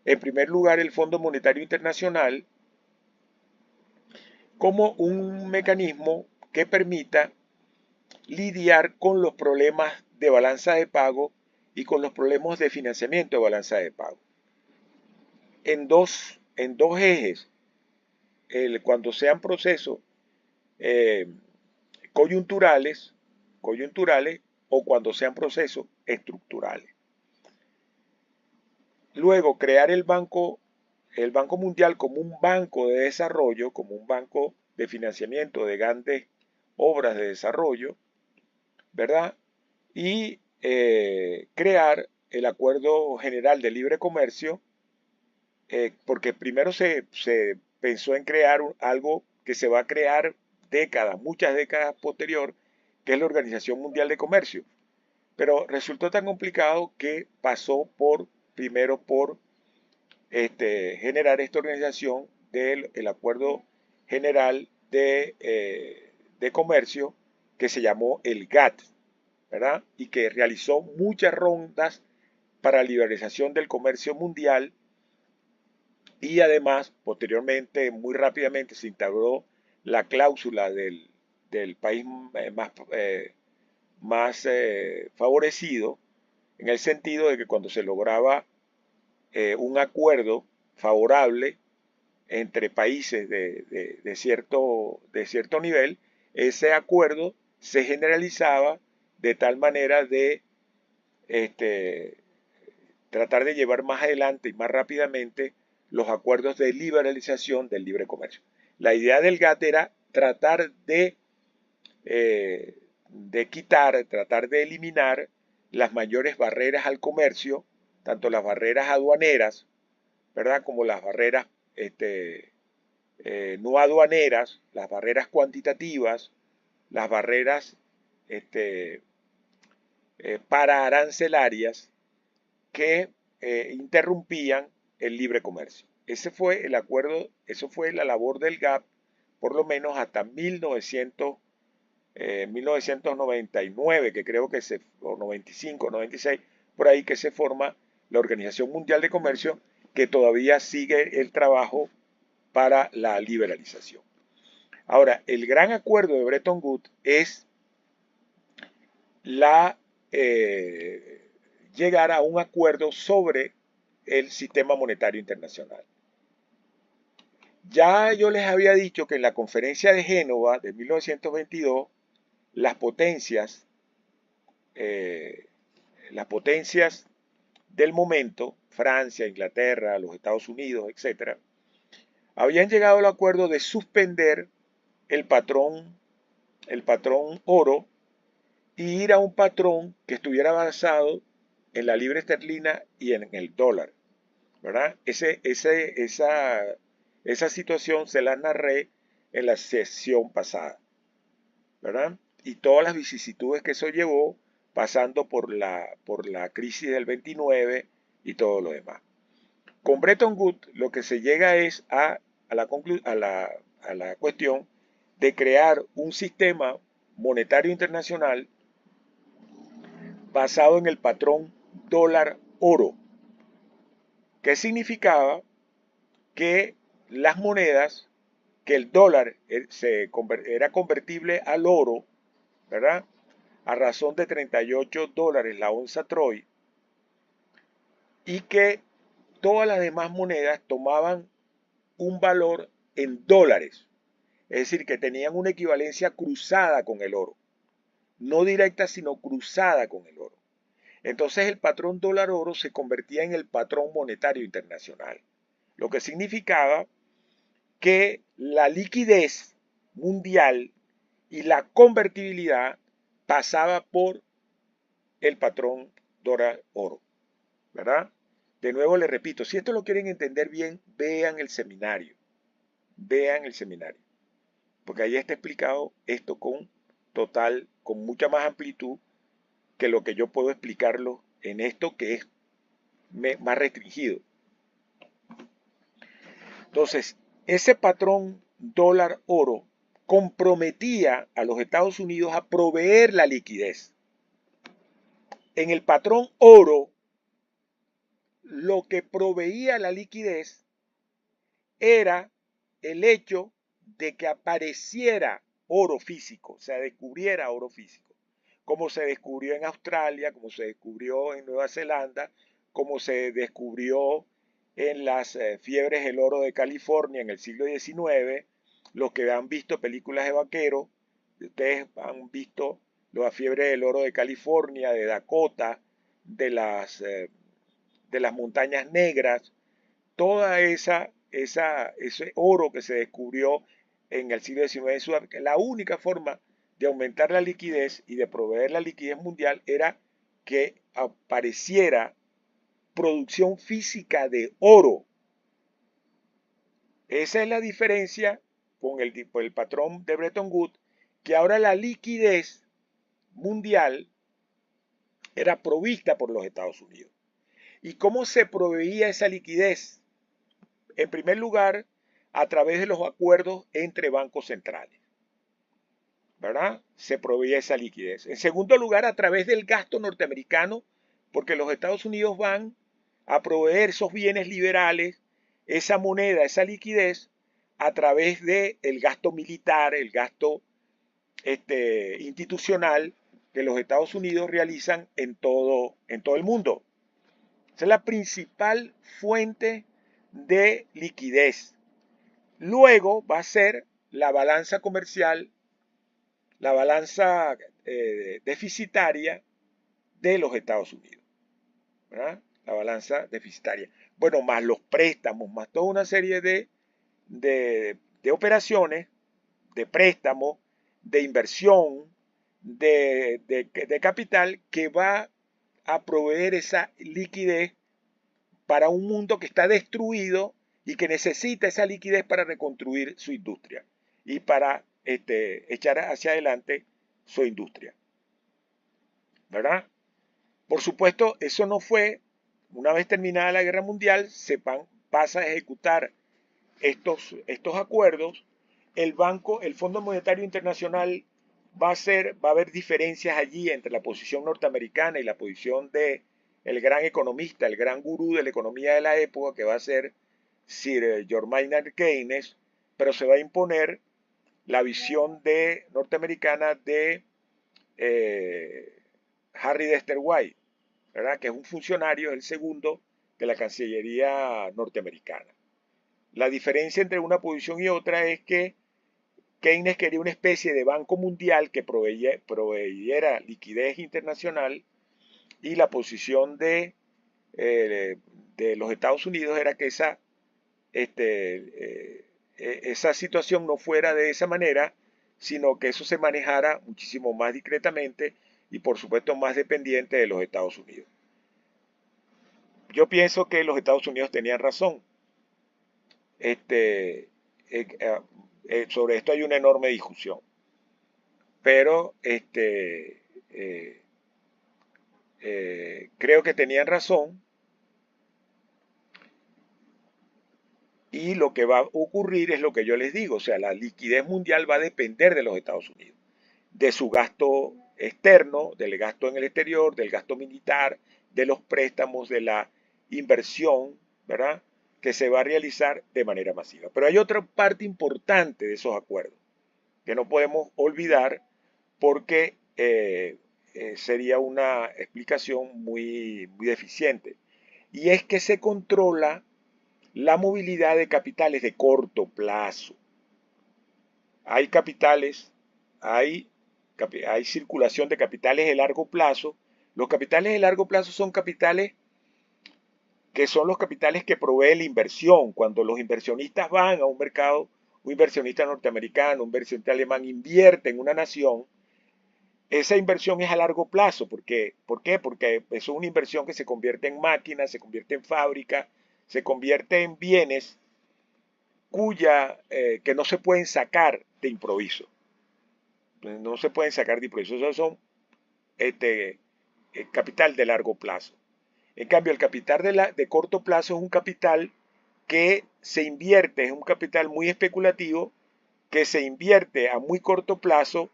en primer lugar, el Fondo Monetario Internacional como un mecanismo que permita lidiar con los problemas de balanza de pago y con los problemas de financiamiento de balanza de pago. En dos ejes, cuando sean procesos eh, coyunturales o cuando sean procesos estructurales. Luego, crear el Banco Mundial como un banco de desarrollo, como un banco de financiamiento de grandes obras de desarrollo, ¿verdad? Y crear el Acuerdo General de Libre Comercio, porque primero se pensó en crear algo que se va a crear muchas décadas posterior, que es la Organización Mundial de Comercio. Pero resultó tan complicado que pasó primero por generar esta organización del Acuerdo General de comercio que se llamó el GATT, ¿verdad? Y que realizó muchas rondas para la liberalización del comercio mundial y además, posteriormente, muy rápidamente se instauró la cláusula del país más favorecido, en el sentido de que cuando se lograba un acuerdo favorable entre países de cierto nivel, ese acuerdo se generalizaba de tal manera de este, tratar de llevar más adelante y más rápidamente los acuerdos de liberalización del libre comercio. La idea del GATT era tratar de quitar, tratar de eliminar las mayores barreras al comercio, tanto las barreras aduaneras, ¿verdad? Como las barreras no aduaneras, las barreras cuantitativas, las barreras pararancelarias que interrumpían el libre comercio. Ese fue el acuerdo, eso fue la labor del GATT, por lo menos hasta 1999, que creo que o 95, 96, por ahí que se forma la Organización Mundial de Comercio, que todavía sigue el trabajo para la liberalización. Ahora, el gran acuerdo de Bretton Woods es llegar a un acuerdo sobre el sistema monetario internacional. Ya yo les había dicho que en la conferencia de Génova de 1922, las potencias del momento, Francia, Inglaterra, los Estados Unidos, etc., habían llegado al acuerdo de suspender el patrón oro y ir a un patrón que estuviera basado en la libra esterlina y en el dólar, ¿verdad? Esa situación se la narré en la sesión pasada, ¿verdad? Y todas las vicisitudes que eso llevó, pasando por la crisis del 29 y todo lo demás. Con Bretton Woods lo que se llega es a la cuestión de crear un sistema monetario internacional basado en el patrón dólar-oro, que significaba que las monedas, que el dólar era convertible al oro, ¿verdad? A razón de $38 la onza Troy, y que todas las demás monedas tomaban un valor en dólares, es decir, que tenían una equivalencia cruzada con el oro, no directa sino cruzada con el oro. Entonces el patrón dólar-oro se convertía en el patrón monetario internacional, lo que significaba que la liquidez mundial y la convertibilidad pasaba por el patrón dólar-oro, ¿verdad? De nuevo les repito, si esto lo quieren entender bien, vean el seminario, porque ahí está explicado esto con mucha más amplitud que lo que yo puedo explicarlo en esto que es más restringido. Entonces, ese patrón dólar-oro comprometía a los Estados Unidos a proveer la liquidez. En el patrón oro, lo que proveía la liquidez era el hecho de que apareciera oro físico, se descubriera oro físico, como se descubrió en Australia, como se descubrió en Nueva Zelanda, como se descubrió en las fiebres del oro de California en el siglo XIX. Los que han visto películas de vaqueros, ustedes han visto la fiebre del oro de California, de Dakota, de las montañas negras, toda ese oro que se descubrió en el siglo XIX en Sudáfrica. La única forma de aumentar la liquidez y de proveer la liquidez mundial era que apareciera producción física de oro. Esa es la diferencia con el patrón de Bretton Woods, que ahora la liquidez mundial era provista por los Estados Unidos. ¿Y cómo se proveía esa liquidez? En primer lugar, a través de los acuerdos entre bancos centrales, ¿verdad? Se proveía esa liquidez. En segundo lugar, a través del gasto norteamericano, porque los Estados Unidos van a proveer esos bienes liberales, esa moneda, esa liquidez, a través del gasto militar, el gasto institucional que los Estados Unidos realizan en todo el mundo. Esa es la principal fuente de liquidez. Luego va a ser la balanza comercial, la balanza deficitaria de los Estados Unidos, ¿verdad? La balanza deficitaria. Bueno, más los préstamos, más toda una serie de operaciones, de préstamos, de inversión, de capital que va a proveer esa liquidez para un mundo que está destruido y que necesita esa liquidez para reconstruir su industria y para echar hacia adelante su industria, ¿verdad? Por supuesto, eso no fue, una vez terminada la guerra mundial, se pasa a ejecutar estos acuerdos. El Fondo Monetario Internacional va a haber diferencias allí entre la posición norteamericana y la posición de el gran economista, el gran gurú de la economía de la época, que va a ser Sir George Maynard Keynes, pero se va a imponer la visión norteamericana de Harry Dexter White, ¿verdad? Que es un funcionario, el segundo de la Cancillería norteamericana. La diferencia entre una posición y otra es que Keynes quería una especie de banco mundial que proveyera liquidez internacional, y la posición de los Estados Unidos era que esa situación no fuera de esa manera, sino que eso se manejara muchísimo más discretamente y por supuesto más dependiente de los Estados Unidos. Yo pienso que los Estados Unidos tenían razón. Sobre esto hay una enorme discusión, pero creo que tenían razón, y lo que va a ocurrir es lo que yo les digo, o sea, la liquidez mundial va a depender de los Estados Unidos, de su gasto externo, del gasto en el exterior, del gasto militar, de los préstamos, de la inversión, ¿verdad?, que se va a realizar de manera masiva. Pero hay otra parte importante de esos acuerdos que no podemos olvidar, porque sería una explicación muy deficiente, y es que se controla la movilidad de capitales de corto plazo. Hay capitales, hay circulación de capitales de largo plazo. Los capitales de largo plazo son capitales que son los capitales que provee la inversión. Cuando los inversionistas van a un mercado, un inversionista norteamericano, un inversionista alemán invierte en una nación, esa inversión es a largo plazo. ¿Por qué? Porque eso es una inversión que se convierte en máquinas, se convierte en fábrica, se convierte en bienes que no se pueden sacar de improviso. No se pueden sacar de improviso. Esos son capital de largo plazo. En cambio, el capital de corto plazo es un capital que se invierte, es un capital muy especulativo, que se invierte a muy corto plazo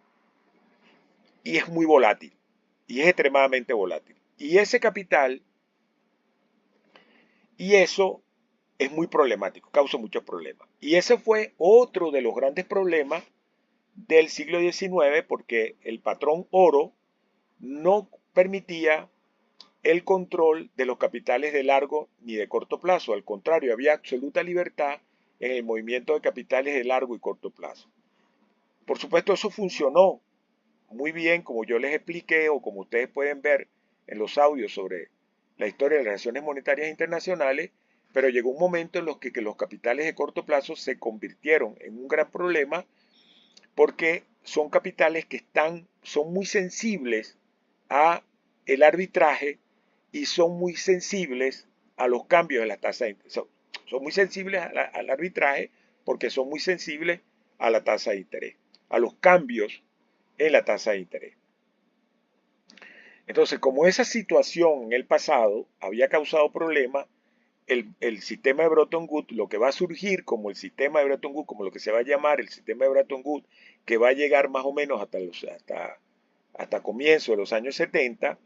y es muy volátil, y es extremadamente volátil. Y ese capital, y eso es muy problemático, causa muchos problemas. Y ese fue otro de los grandes problemas del siglo XIX, porque el patrón oro no permitía el control de los capitales de largo ni de corto plazo. Al contrario, había absoluta libertad en el movimiento de capitales de largo y corto plazo. Por supuesto, eso funcionó muy bien, como yo les expliqué, o como ustedes pueden ver en los audios sobre la historia de las relaciones monetarias internacionales, pero llegó un momento en que los capitales de corto plazo se convirtieron en un gran problema, porque son capitales que son muy sensibles a el arbitraje y son muy sensibles a los cambios de la tasa de interés. Son muy sensibles al arbitraje porque son muy sensibles a la tasa de interés, a los cambios en la tasa de interés. Entonces, como esa situación en el pasado había causado problemas, el sistema de Bretton Woods, lo que va a surgir como el sistema de Bretton Woods, como lo que se va a llamar el sistema de Bretton Woods, que va a llegar más o menos hasta comienzo de los años 70,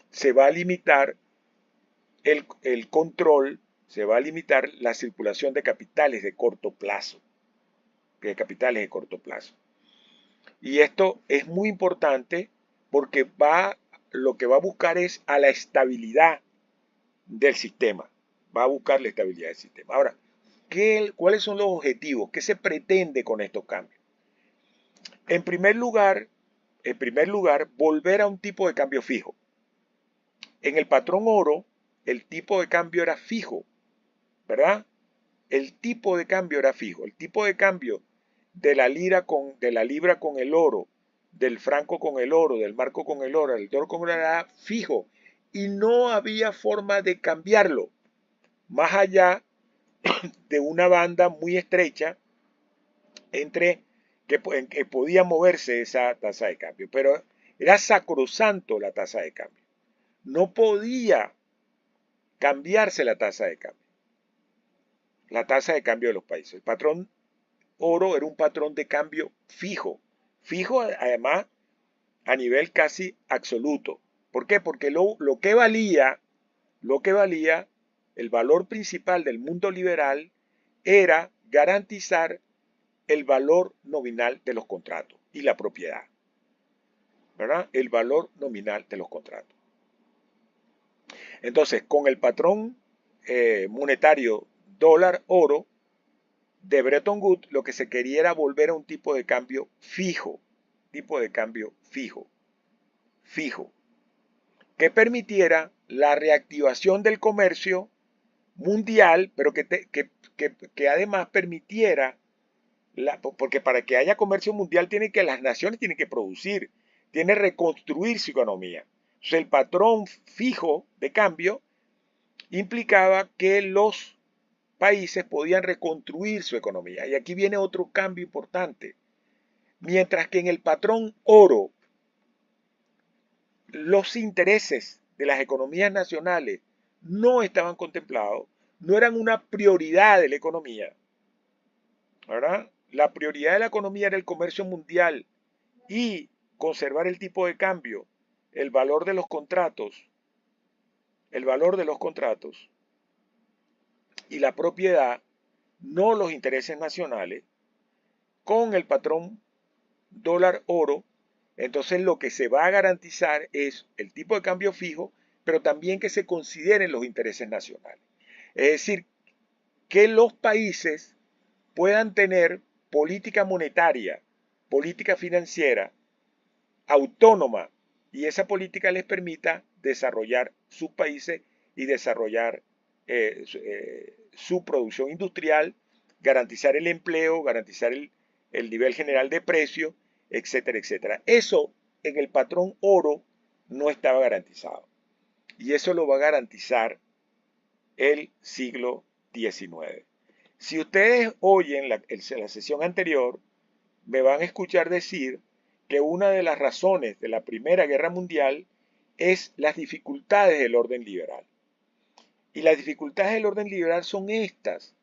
se va a limitar el control, se va a limitar la circulación de capitales de corto plazo, de capitales de corto plazo. Y esto es muy importante porque lo que va a buscar es a la estabilidad del sistema. Va a buscar la estabilidad del sistema. Ahora, ¿cuáles son los objetivos? ¿Qué se pretende con estos cambios? En primer lugar, volver a un tipo de cambio fijo. En el patrón oro, el tipo de cambio era fijo, ¿verdad? El tipo de cambio era fijo. El tipo de cambio de la libra con el oro, del franco con el oro, del marco con el oro, del dólar con el oro era fijo. Y no había forma de cambiarlo, más allá de una banda muy estrecha entre en que podía moverse esa tasa de cambio. Pero era sacrosanto la tasa de cambio. No podía cambiarse la tasa de cambio. La tasa de cambio de los países. El patrón oro era un patrón de cambio fijo. Fijo además a nivel casi absoluto. ¿Por qué? Porque lo que valía, el valor principal del mundo liberal era garantizar el valor nominal de los contratos y la propiedad. ¿Verdad? El valor nominal de los contratos. Entonces, con el patrón monetario dólar-oro de Bretton Woods, lo que se quería era volver a un tipo de cambio fijo, que permitiera la reactivación del comercio mundial, pero que además permitiera, porque para que haya comercio mundial las naciones tienen que producir, tienen que reconstruir su economía. Entonces el patrón fijo de cambio implicaba que los países podían reconstruir su economía. Y aquí viene otro cambio importante. Mientras que en el patrón oro, los intereses de las economías nacionales no estaban contemplados, no eran una prioridad de la economía, ¿verdad? La prioridad de la economía era el comercio mundial y conservar el tipo de cambio, el valor de los contratos, y la propiedad, no los intereses nacionales. Con el patrón dólar-oro, entonces lo que se va a garantizar es el tipo de cambio fijo, pero también que se consideren los intereses nacionales. Es decir, que los países puedan tener política monetaria, política financiera autónoma, y esa política les permita desarrollar sus países y desarrollar su producción industrial, garantizar el empleo, garantizar el nivel general de precio, etcétera, etcétera. Eso en el patrón oro no estaba garantizado. Y eso lo va a garantizar el siglo XIX. Si ustedes oyen la sesión anterior, me van a escuchar decir que una de las razones de la Primera Guerra Mundial es las dificultades del orden liberal. Y las dificultades del orden liberal son estas,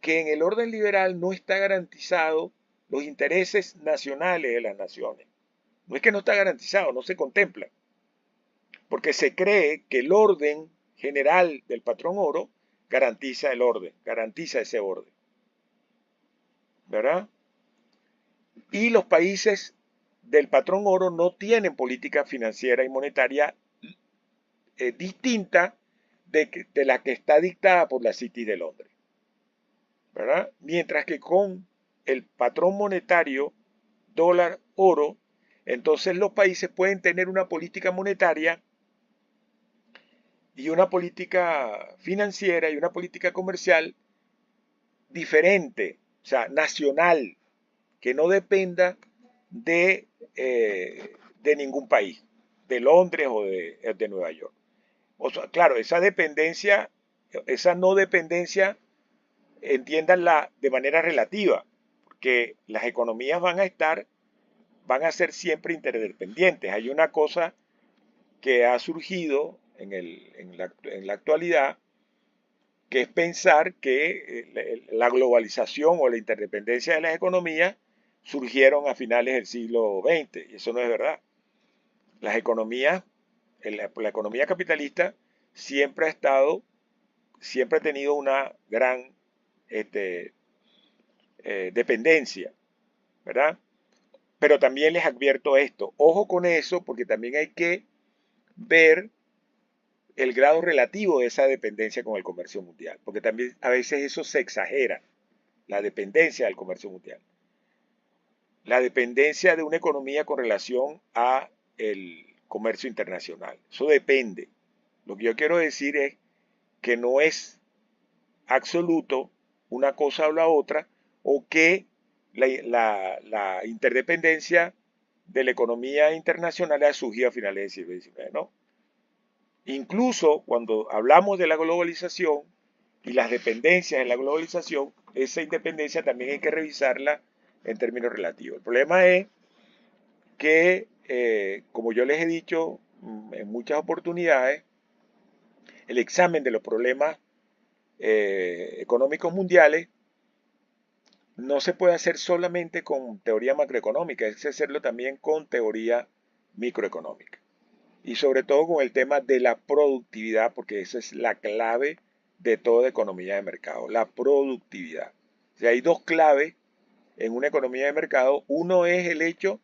que en el orden liberal no está garantizado los intereses nacionales de las naciones. No es que no está garantizado, no se contempla, porque se cree que el orden general del patrón oro garantiza el orden, garantiza ese orden, ¿verdad? Y los países del patrón oro no tienen política financiera y monetaria distinta de la que está dictada por la City de Londres, ¿verdad? Mientras que con el patrón monetario dólar-oro, entonces los países pueden tener una política monetaria y una política financiera y una política comercial diferente, o sea, nacional, que no dependa de ningún país, de Londres o de Nueva York. O sea, claro, esa no dependencia, entiéndanla de manera relativa, porque las economías van a ser siempre interdependientes. Hay una cosa que ha surgido en la actualidad, que es pensar que la globalización o la interdependencia de las economías surgieron a finales del siglo XX, y eso no es verdad. Las economías, la economía capitalista siempre ha estado, siempre ha tenido una gran este, dependencia, ¿verdad? Pero también les advierto esto, ojo con eso, porque también hay que ver el grado relativo de esa dependencia con el comercio mundial, porque también a veces eso se exagera, la dependencia del comercio mundial. La dependencia de una economía con relación a el comercio internacional. Eso depende. Lo que yo quiero decir es que no es absoluto una cosa o la otra, o que la interdependencia de la economía internacional ha surgido a finales del siglo XIX, ¿no? Incluso cuando hablamos de la globalización y las dependencias en la globalización, esa independencia también hay que revisarla en términos relativos. El problema es que, como yo les he dicho en muchas oportunidades, el examen de los problemas económicos mundiales no se puede hacer solamente con teoría macroeconómica, hay que hacerlo también con teoría microeconómica. Y sobre todo con el tema de la productividad, porque esa es la clave de toda economía de mercado, la productividad. O sea, hay dos claves en una economía de mercado. Uno es el hecho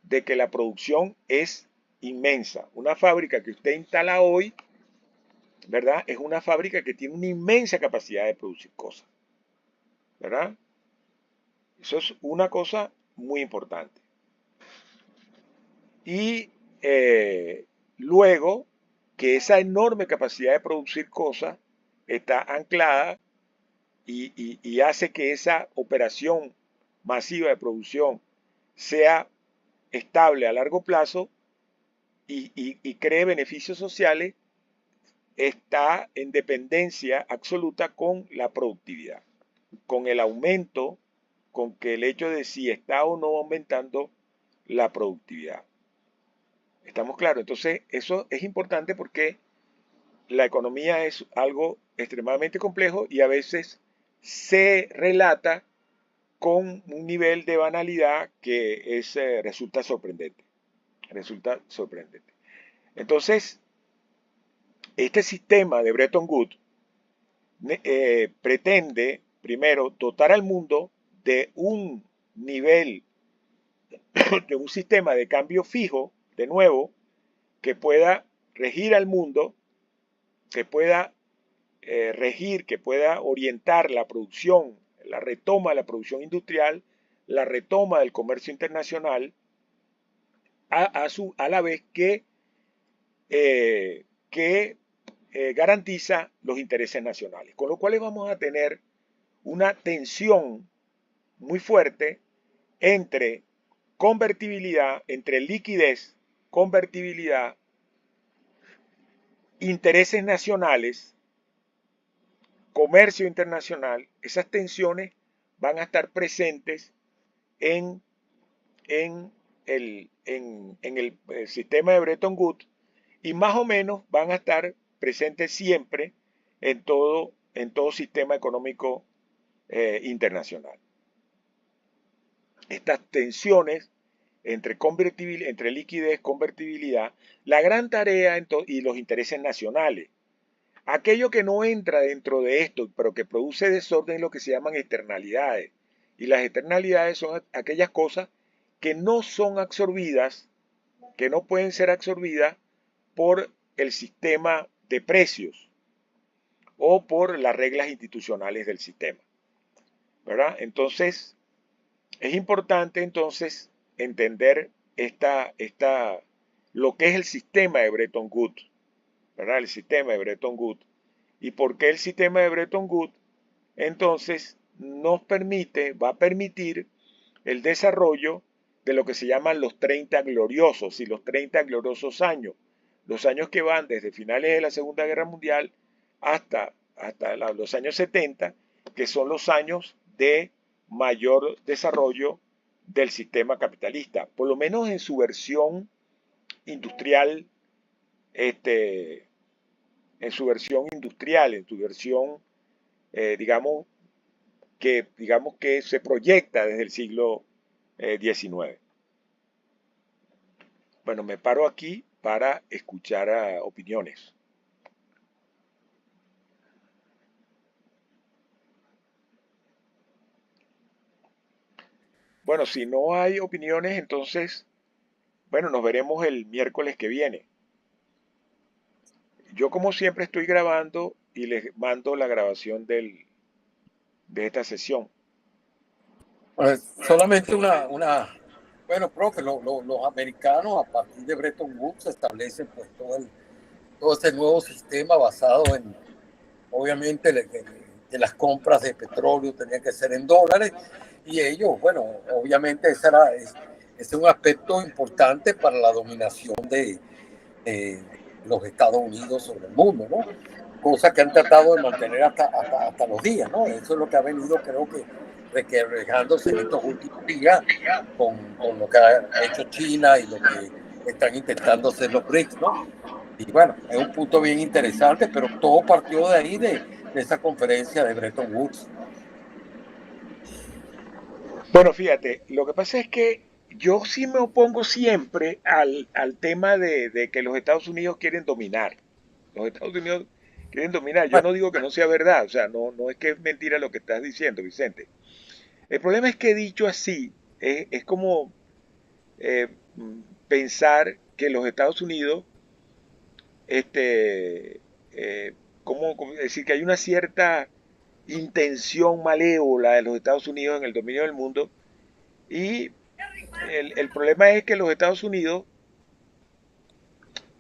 de que la producción es inmensa. Una fábrica que usted instala hoy, ¿verdad? Es una fábrica que tiene una inmensa capacidad de producir cosas, ¿verdad? Eso es una cosa muy importante. Y luego que esa enorme capacidad de producir cosas está anclada y hace que esa operación masiva de producción sea estable a largo plazo y cree beneficios sociales, está en dependencia absoluta con la productividad, con el aumento, con que el hecho de si está o no aumentando la productividad. ¿Estamos claros? Entonces, eso es importante porque la economía es algo extremadamente complejo y a veces se relata con un nivel de banalidad que resulta sorprendente. Resulta sorprendente. Entonces, este sistema de Bretton Woods pretende, primero, dotar al mundo de un nivel, de un sistema de cambio fijo, de nuevo, que pueda regir al mundo, que pueda regir, que pueda orientar la producción, la retoma de la producción industrial, la retoma del comercio internacional, a la vez que garantiza los intereses nacionales. Con lo cual vamos a tener una tensión muy fuerte entre convertibilidad, entre liquidez, convertibilidad, intereses nacionales, comercio internacional. Esas tensiones van a estar presentes en, el sistema de Bretton Woods y más o menos van a estar presentes siempre en todo sistema económico internacional. Estas tensiones entre liquidez, convertibilidad, la gran tarea y los intereses nacionales. Aquello que no entra dentro de esto, pero que produce desorden, es lo que se llaman externalidades. Y las externalidades son aquellas cosas que no son absorbidas, que no pueden ser absorbidas por el sistema de precios o por las reglas institucionales del sistema, ¿verdad? Entonces, es importante entonces entender lo que es el sistema de Bretton Woods, ¿verdad? El sistema de Bretton Woods. ¿Y por qué el sistema de Bretton Woods? Entonces, va a permitir el desarrollo de lo que se llaman los 30 gloriosos y los 30 gloriosos años. Los años que van desde finales de la Segunda Guerra Mundial hasta los años 70, que son los años de mayor desarrollo del sistema capitalista, por lo menos en su versión industrial, en su versión digamos que se proyecta desde el siglo XIX. Bueno, me paro aquí para escuchar opiniones. Bueno, si no hay opiniones, entonces, bueno, nos veremos el miércoles que viene. Yo como siempre estoy grabando y les mando la grabación de esta sesión. Solamente bueno, profe, los americanos a partir de Bretton Woods establecen pues todo este nuevo sistema basado en, obviamente, que las compras de petróleo tenían que ser en dólares y ellos, bueno, obviamente ese es un aspecto importante para la dominación de los Estados Unidos sobre el mundo, ¿no? Cosa que han tratado de mantener hasta los días, ¿no? Eso es lo que ha venido, creo que, requebrándose en estos últimos días con lo que ha hecho China y lo que están intentando hacer los BRICS, ¿no? Y bueno, es un punto bien interesante, pero todo partió de ahí, de esa conferencia de Bretton Woods. Bueno, fíjate, lo que pasa es que yo sí me opongo siempre al tema de que los Estados Unidos quieren dominar. Los Estados Unidos quieren dominar. Yo Bueno, no digo que no sea verdad, o sea, no es que es mentira lo que estás diciendo, Vicente. El problema es que dicho así, es como eh, pensar que los Estados Unidos, este, como decir que hay una cierta intención malévola de los Estados Unidos en el dominio del mundo y el problema es que los Estados Unidos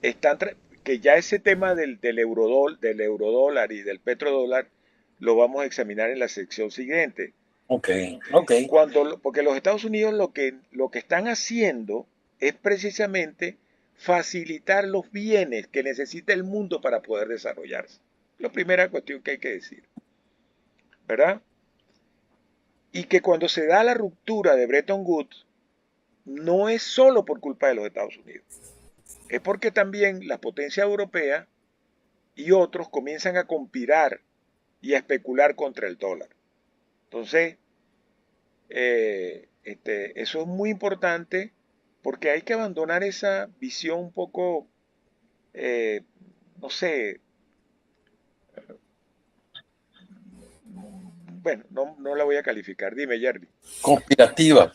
están, que ya ese tema del eurodólar y del petrodólar lo vamos a examinar en la sección siguiente. ok. Porque los Estados Unidos lo que están haciendo es precisamente facilitar los bienes que necesita el mundo para poder desarrollarse. La primera cuestión que hay que decir, ¿verdad? Y que cuando se da la ruptura de Bretton Woods, no es solo por culpa de los Estados Unidos, es porque también las potencias europeas y otros comienzan a conspirar y a especular contra el dólar. Entonces, eso es muy importante porque hay que abandonar esa visión un poco, eh, no sé, bueno, no la voy a calificar. Dime, Jerry. Conspirativa.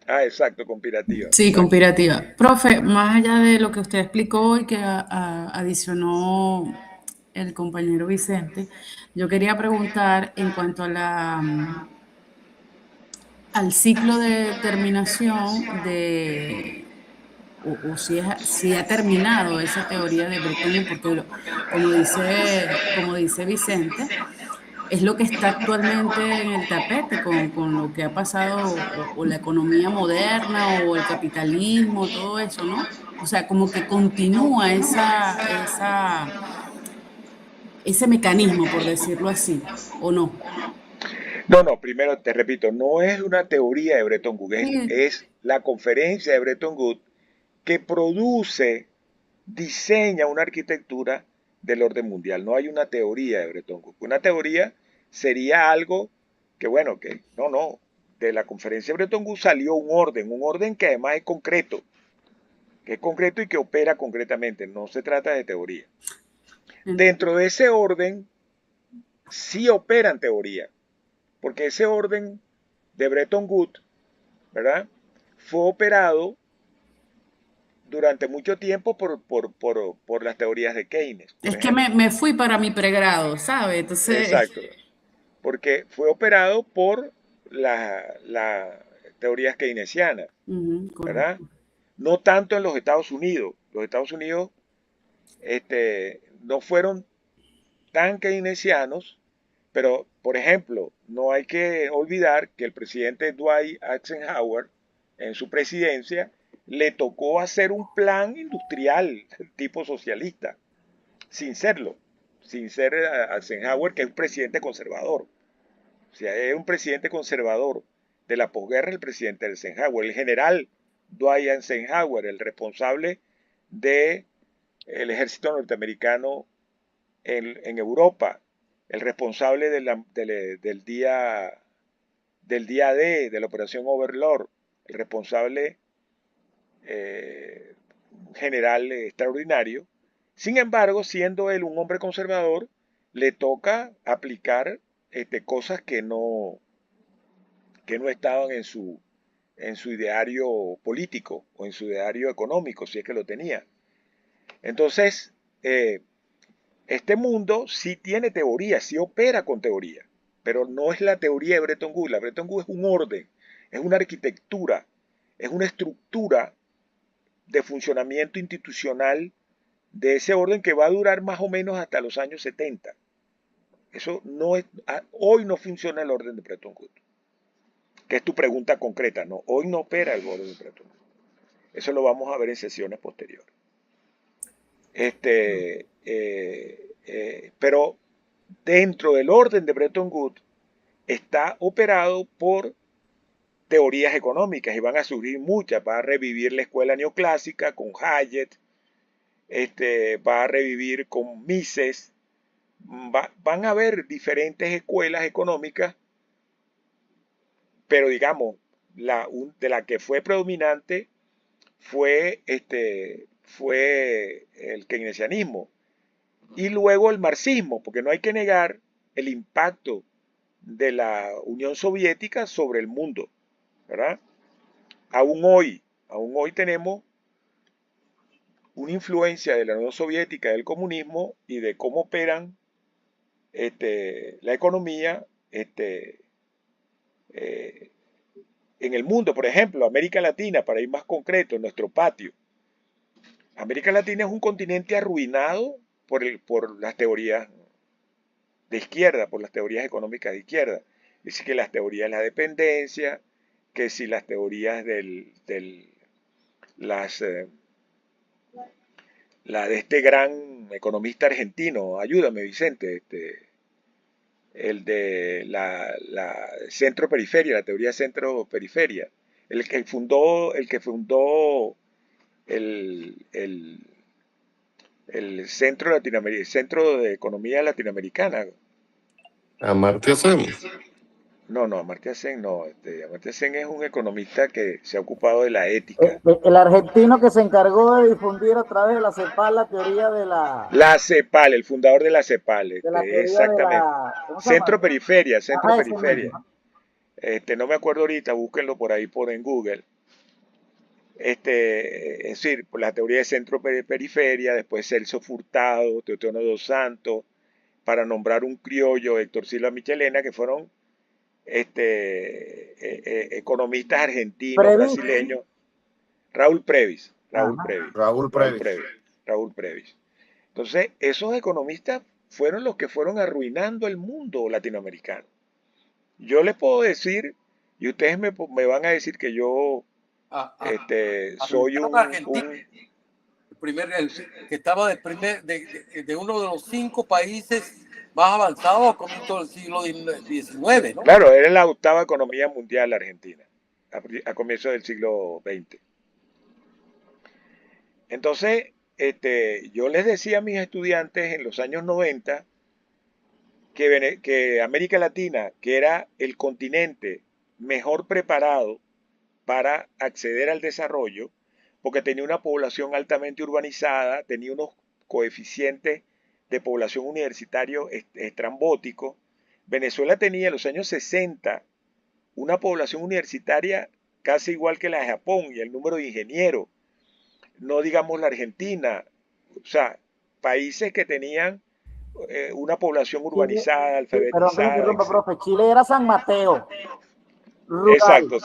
Ah, exacto, conspirativa. Sí, Exacto. conspirativa. Profe, más allá de lo que usted explicó y que adicionó el compañero Vicente, yo quería preguntar en cuanto a al ciclo de terminación o si ha terminado esa teoría de Bretton Woods, porque como dice Vicente, es lo que está actualmente en el tapete con lo que ha pasado o la economía moderna o el capitalismo, todo eso, ¿no? O sea, como que continúa ese mecanismo, por decirlo así, ¿o no? No, primero te repito, no es una teoría de Bretton Woods, Sí. es la conferencia de Bretton Woods que produce, diseña una arquitectura del orden mundial. No hay una teoría de Bretton Woods. Una teoría sería algo que, bueno, de la conferencia de Bretton Woods salió un orden que además es concreto y que opera concretamente, no se trata de teoría. Dentro de ese orden sí operan teoría, porque ese orden de Bretton Woods, ¿verdad? Fue operado durante mucho tiempo por las teorías de Keynes, por Es que ejemplo. me fui para mi pregrado, ¿sabe? Entonces, Exacto, porque fue operado por las teorías keynesianas, ¿verdad? correcto. No tanto en los Estados Unidos. Los Estados Unidos no fueron tan keynesianos, pero, por ejemplo, no hay que olvidar que el presidente Dwight Eisenhower, en su presidencia, le tocó hacer un plan industrial tipo socialista, sin serlo, sin ser Eisenhower, que es un presidente conservador. O sea, es un presidente conservador de la posguerra, el presidente Eisenhower, el general Dwight Eisenhower, el responsable del ejército norteamericano en Europa, el responsable del día D, de la operación Overlord, el responsable general extraordinario. Sin embargo, siendo él un hombre conservador, le toca aplicar cosas que no estaban en su ideario político o en su ideario económico, si es que lo tenía. Entonces, este mundo sí tiene teoría, sí opera con teoría, pero no es la teoría de Bretton Woods. La Bretton Woods es un orden, es una arquitectura, es una estructura de funcionamiento institucional de ese orden que va a durar más o menos hasta los años 70. Eso no es, hoy no funciona el orden de Bretton Woods, que es tu pregunta concreta, ¿no? Hoy no opera el orden de Bretton Woods. Eso lo vamos a ver en sesiones posteriores. Pero dentro del orden de Bretton Woods está operado por teorías económicas y van a surgir muchas. Va a revivir la escuela neoclásica con Hayek, va a revivir con Mises. Van a haber diferentes escuelas económicas, pero digamos, de la que fue predominante fue el keynesianismo y luego el marxismo, porque no hay que negar el impacto de la Unión Soviética sobre el mundo, ¿verdad? Aún hoy tenemos una influencia de la Unión Soviética, del comunismo y de cómo operan la economía en el mundo. Por ejemplo, América Latina, para ir más concreto, en nuestro patio. América Latina es un continente arruinado por las teorías de izquierda, por las teorías económicas de izquierda. Es que las teorías de la dependencia, que si las teorías la de este gran economista argentino, ayúdame Vicente, el de la centro-periferia, la teoría centro-periferia, el que fundó el, el centro de economía latinoamericana. Amartya Sen. No, Amartya Sen no. Amartya Sen es un economista que se ha ocupado de la ética. El argentino que se encargó de difundir a través de la CEPAL la teoría de la CEPAL, el fundador de la CEPAL, de la teoría exactamente. ¿cómo se llama? Centro-periferia, Ajá, centro-periferia. mismo, No me acuerdo ahorita, búsquenlo por ahí en Google. Es decir, por la teoría de centro-periferia, después Celso Furtado, Teotonio dos Santos, para nombrar un criollo, Héctor Silva Michelena, que fueron economistas argentinos, Previs. brasileños. Raúl Previs. Raúl Previs. Entonces, esos economistas fueron los que fueron arruinando el mundo latinoamericano. Yo les puedo decir, y ustedes me van a decir que yo soy que estaba de uno de los 5 países más avanzados a comienzos del siglo XIX, ¿no? Claro, era la octava economía mundial Argentina, a comienzos del siglo XX. Entonces, yo les decía a mis estudiantes en los años 90 que América Latina, que era el continente mejor preparado para acceder al desarrollo, porque tenía una población altamente urbanizada, tenía unos coeficientes de población universitario estrambóticos. Venezuela tenía en los años 60 una población universitaria casi igual que la de Japón y el número de ingenieros, no digamos la Argentina, o sea, países que tenían una población urbanizada, alfabetizada. Perdón, profe, Chile era San Mateo. Rural. Exacto,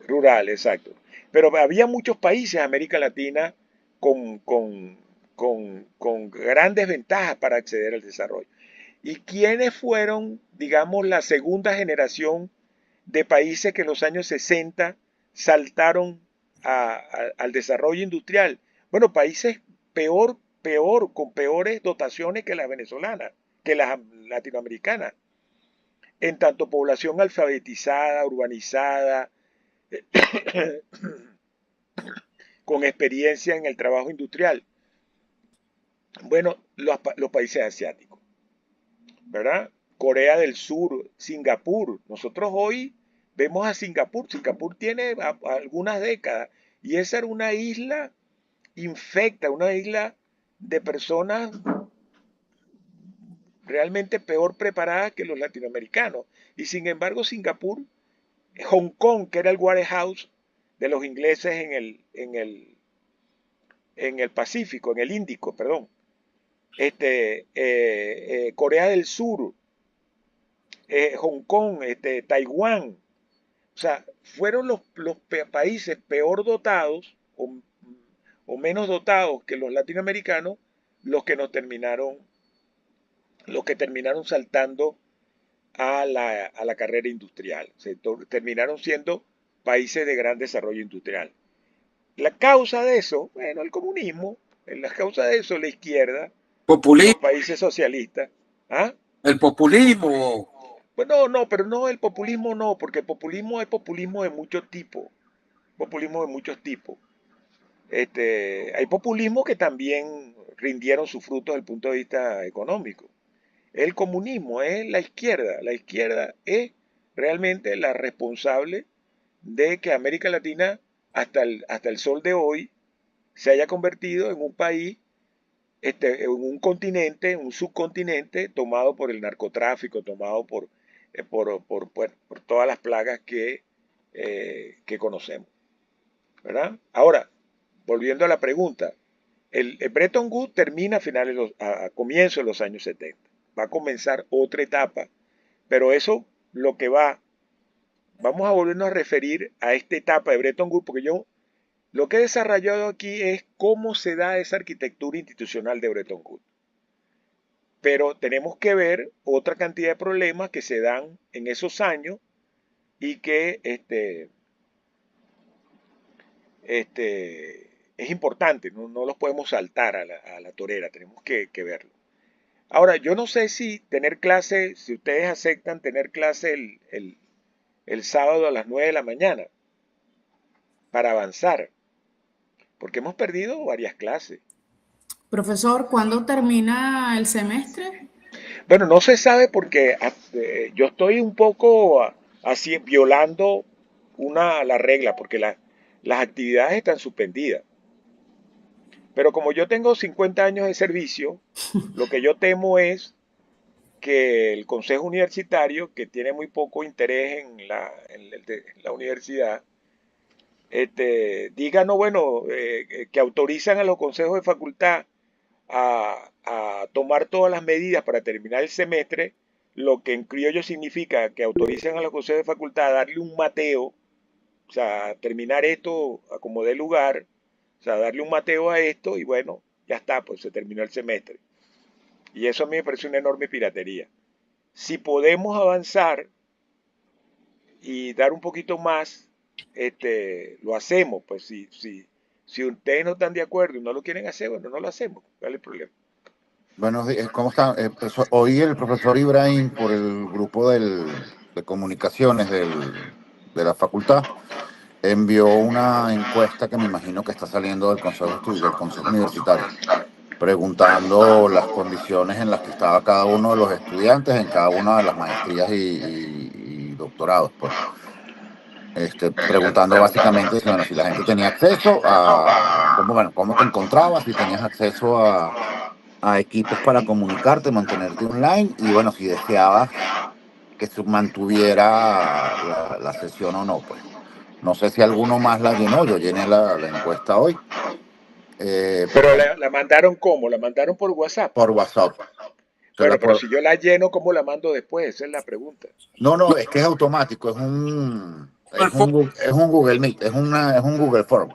rural, exacto. Pero había muchos países de América Latina con grandes ventajas para acceder al desarrollo. ¿Y quiénes fueron, digamos, la segunda generación de países que en los años 60 saltaron al desarrollo industrial? Bueno, países con peores dotaciones que las venezolanas, que las latinoamericanas. En tanto población alfabetizada, urbanizada, con experiencia en el trabajo industrial. Bueno, los países asiáticos, ¿verdad? Corea del Sur, Singapur. Nosotros hoy vemos a Singapur. Singapur tiene algunas décadas y esa era una isla infecta, una isla de personas realmente peor preparadas que los latinoamericanos. Y sin embargo, Singapur, Hong Kong, que era el Warehouse de los ingleses en el Pacífico, en el Índico, perdón. Corea del Sur, Hong Kong, Taiwán, o sea, fueron los países peor dotados o menos dotados que los latinoamericanos los que terminaron saltando a la carrera industrial. Terminaron siendo países de gran desarrollo industrial. La causa de eso, bueno, el comunismo, la causa de eso, la izquierda, populismo, los países socialistas. ¿Ah? El populismo. Bueno, no, pero no, el populismo no, porque el populismo es populismo de muchos tipos. Populismo de muchos tipos. Hay populismo que también rindieron sus frutos desde el punto de vista económico. El comunismo es la izquierda. La izquierda es realmente la responsable de que América Latina, hasta el sol de hoy, se haya convertido en un país, en un continente, en un subcontinente tomado por el narcotráfico, tomado por todas las plagas que conocemos, ¿verdad? Ahora, volviendo a la pregunta, el Bretton Woods termina a comienzos de los años 70. Va a comenzar otra etapa, pero eso lo que vamos a volvernos a referir a esta etapa de Bretton Woods, porque yo lo que he desarrollado aquí es cómo se da esa arquitectura institucional de Bretton Woods. Pero tenemos que ver otra cantidad de problemas que se dan en esos años y que es importante, no los podemos saltar a la torera, tenemos que verlo. Ahora, yo no sé si tener clase, si ustedes aceptan tener clase el sábado a las 9 de la mañana para avanzar, porque hemos perdido varias clases. Profesor, ¿cuándo termina el semestre? Bueno, no se sabe porque yo estoy un poco así violando la regla, porque las actividades están suspendidas. Pero como yo tengo 50 años de servicio, lo que yo temo es que el Consejo Universitario, que tiene muy poco interés en la universidad, diga, no, bueno, que autorizan a los consejos de facultad a tomar todas las medidas para terminar el semestre, lo que en criollo significa que autoricen a los consejos de facultad a darle un mateo, o sea, terminar esto a como dé lugar, o sea, darle un mateo a esto y bueno, ya está, pues se terminó el semestre. Y eso a mí me parece una enorme piratería. Si podemos avanzar y dar un poquito más, lo hacemos. Pues si ustedes no están de acuerdo y no lo quieren hacer, bueno, no lo hacemos. ¿Cuál es el problema? Buenos días, ¿cómo están? Hoy el profesor Ibrahim, por el grupo de comunicaciones de la facultad, envió una encuesta que me imagino que está saliendo del Consejo Universitario, preguntando las condiciones en las que estaba cada uno de los estudiantes en cada una de las maestrías y doctorados, pues. Preguntando básicamente si la gente tenía acceso a cómo te encontrabas, si tenías acceso a equipos para comunicarte, mantenerte online y bueno, si deseabas que se mantuviera la sesión o no, pues. No sé si alguno más la llenó, yo llené la encuesta hoy. Pero la mandaron ¿cómo? ¿La mandaron por WhatsApp? Por WhatsApp. Bueno, pero si yo la lleno, ¿cómo la mando después? Esa es la pregunta. No, es que es automático, es un Google Meet, es un Google Form.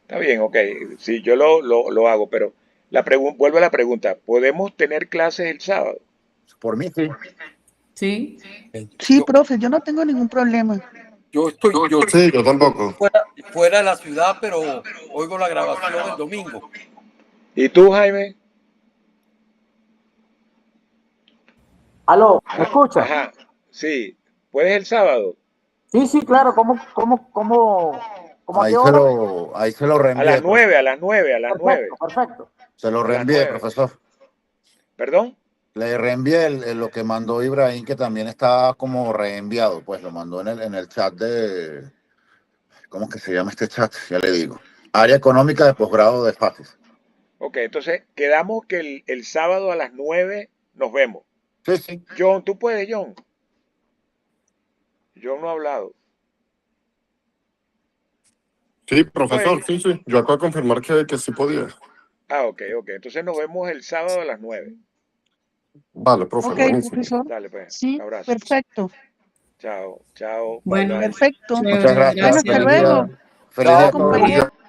Está bien, ok, sí, yo lo hago, pero vuelvo a la pregunta, ¿podemos tener clases el sábado? Por mí, sí. Sí. Sí, profe, yo no tengo ningún problema. Yo tampoco. Fuera de la ciudad, pero oigo la grabación el domingo. ¿Y tú, Jaime? Aló, ¿me escuchas? Ajá, sí. ¿Puedes el sábado? Sí, claro, ¿cómo Ahí se lo reenvié. A las 9. Perfecto. Se lo reenvié, profesor. ¿Perdón? Le reenvié lo que mandó Ibrahim, que también está como reenviado, pues lo mandó en el chat de, ¿cómo es que se llama este chat? Ya le digo. Área económica de posgrado de FACES. Ok, entonces quedamos que el sábado a las 9 nos vemos. Sí, sí. John, ¿tú puedes, John? John no ha hablado. Sí, profesor, Pues, sí. Yo acabo de confirmar que sí podía. ok. Entonces nos vemos el sábado a las 9. Vale, profe, Ok, buenísimo. profesor. Dale, pues. Sí, Abrazo. perfecto. Chao. Bye, Bueno, bye. Perfecto. Muchas chévere, gracias. Bueno, gracias. hasta Feliz día. luego. Feliz Chao, día, compañero. compañero.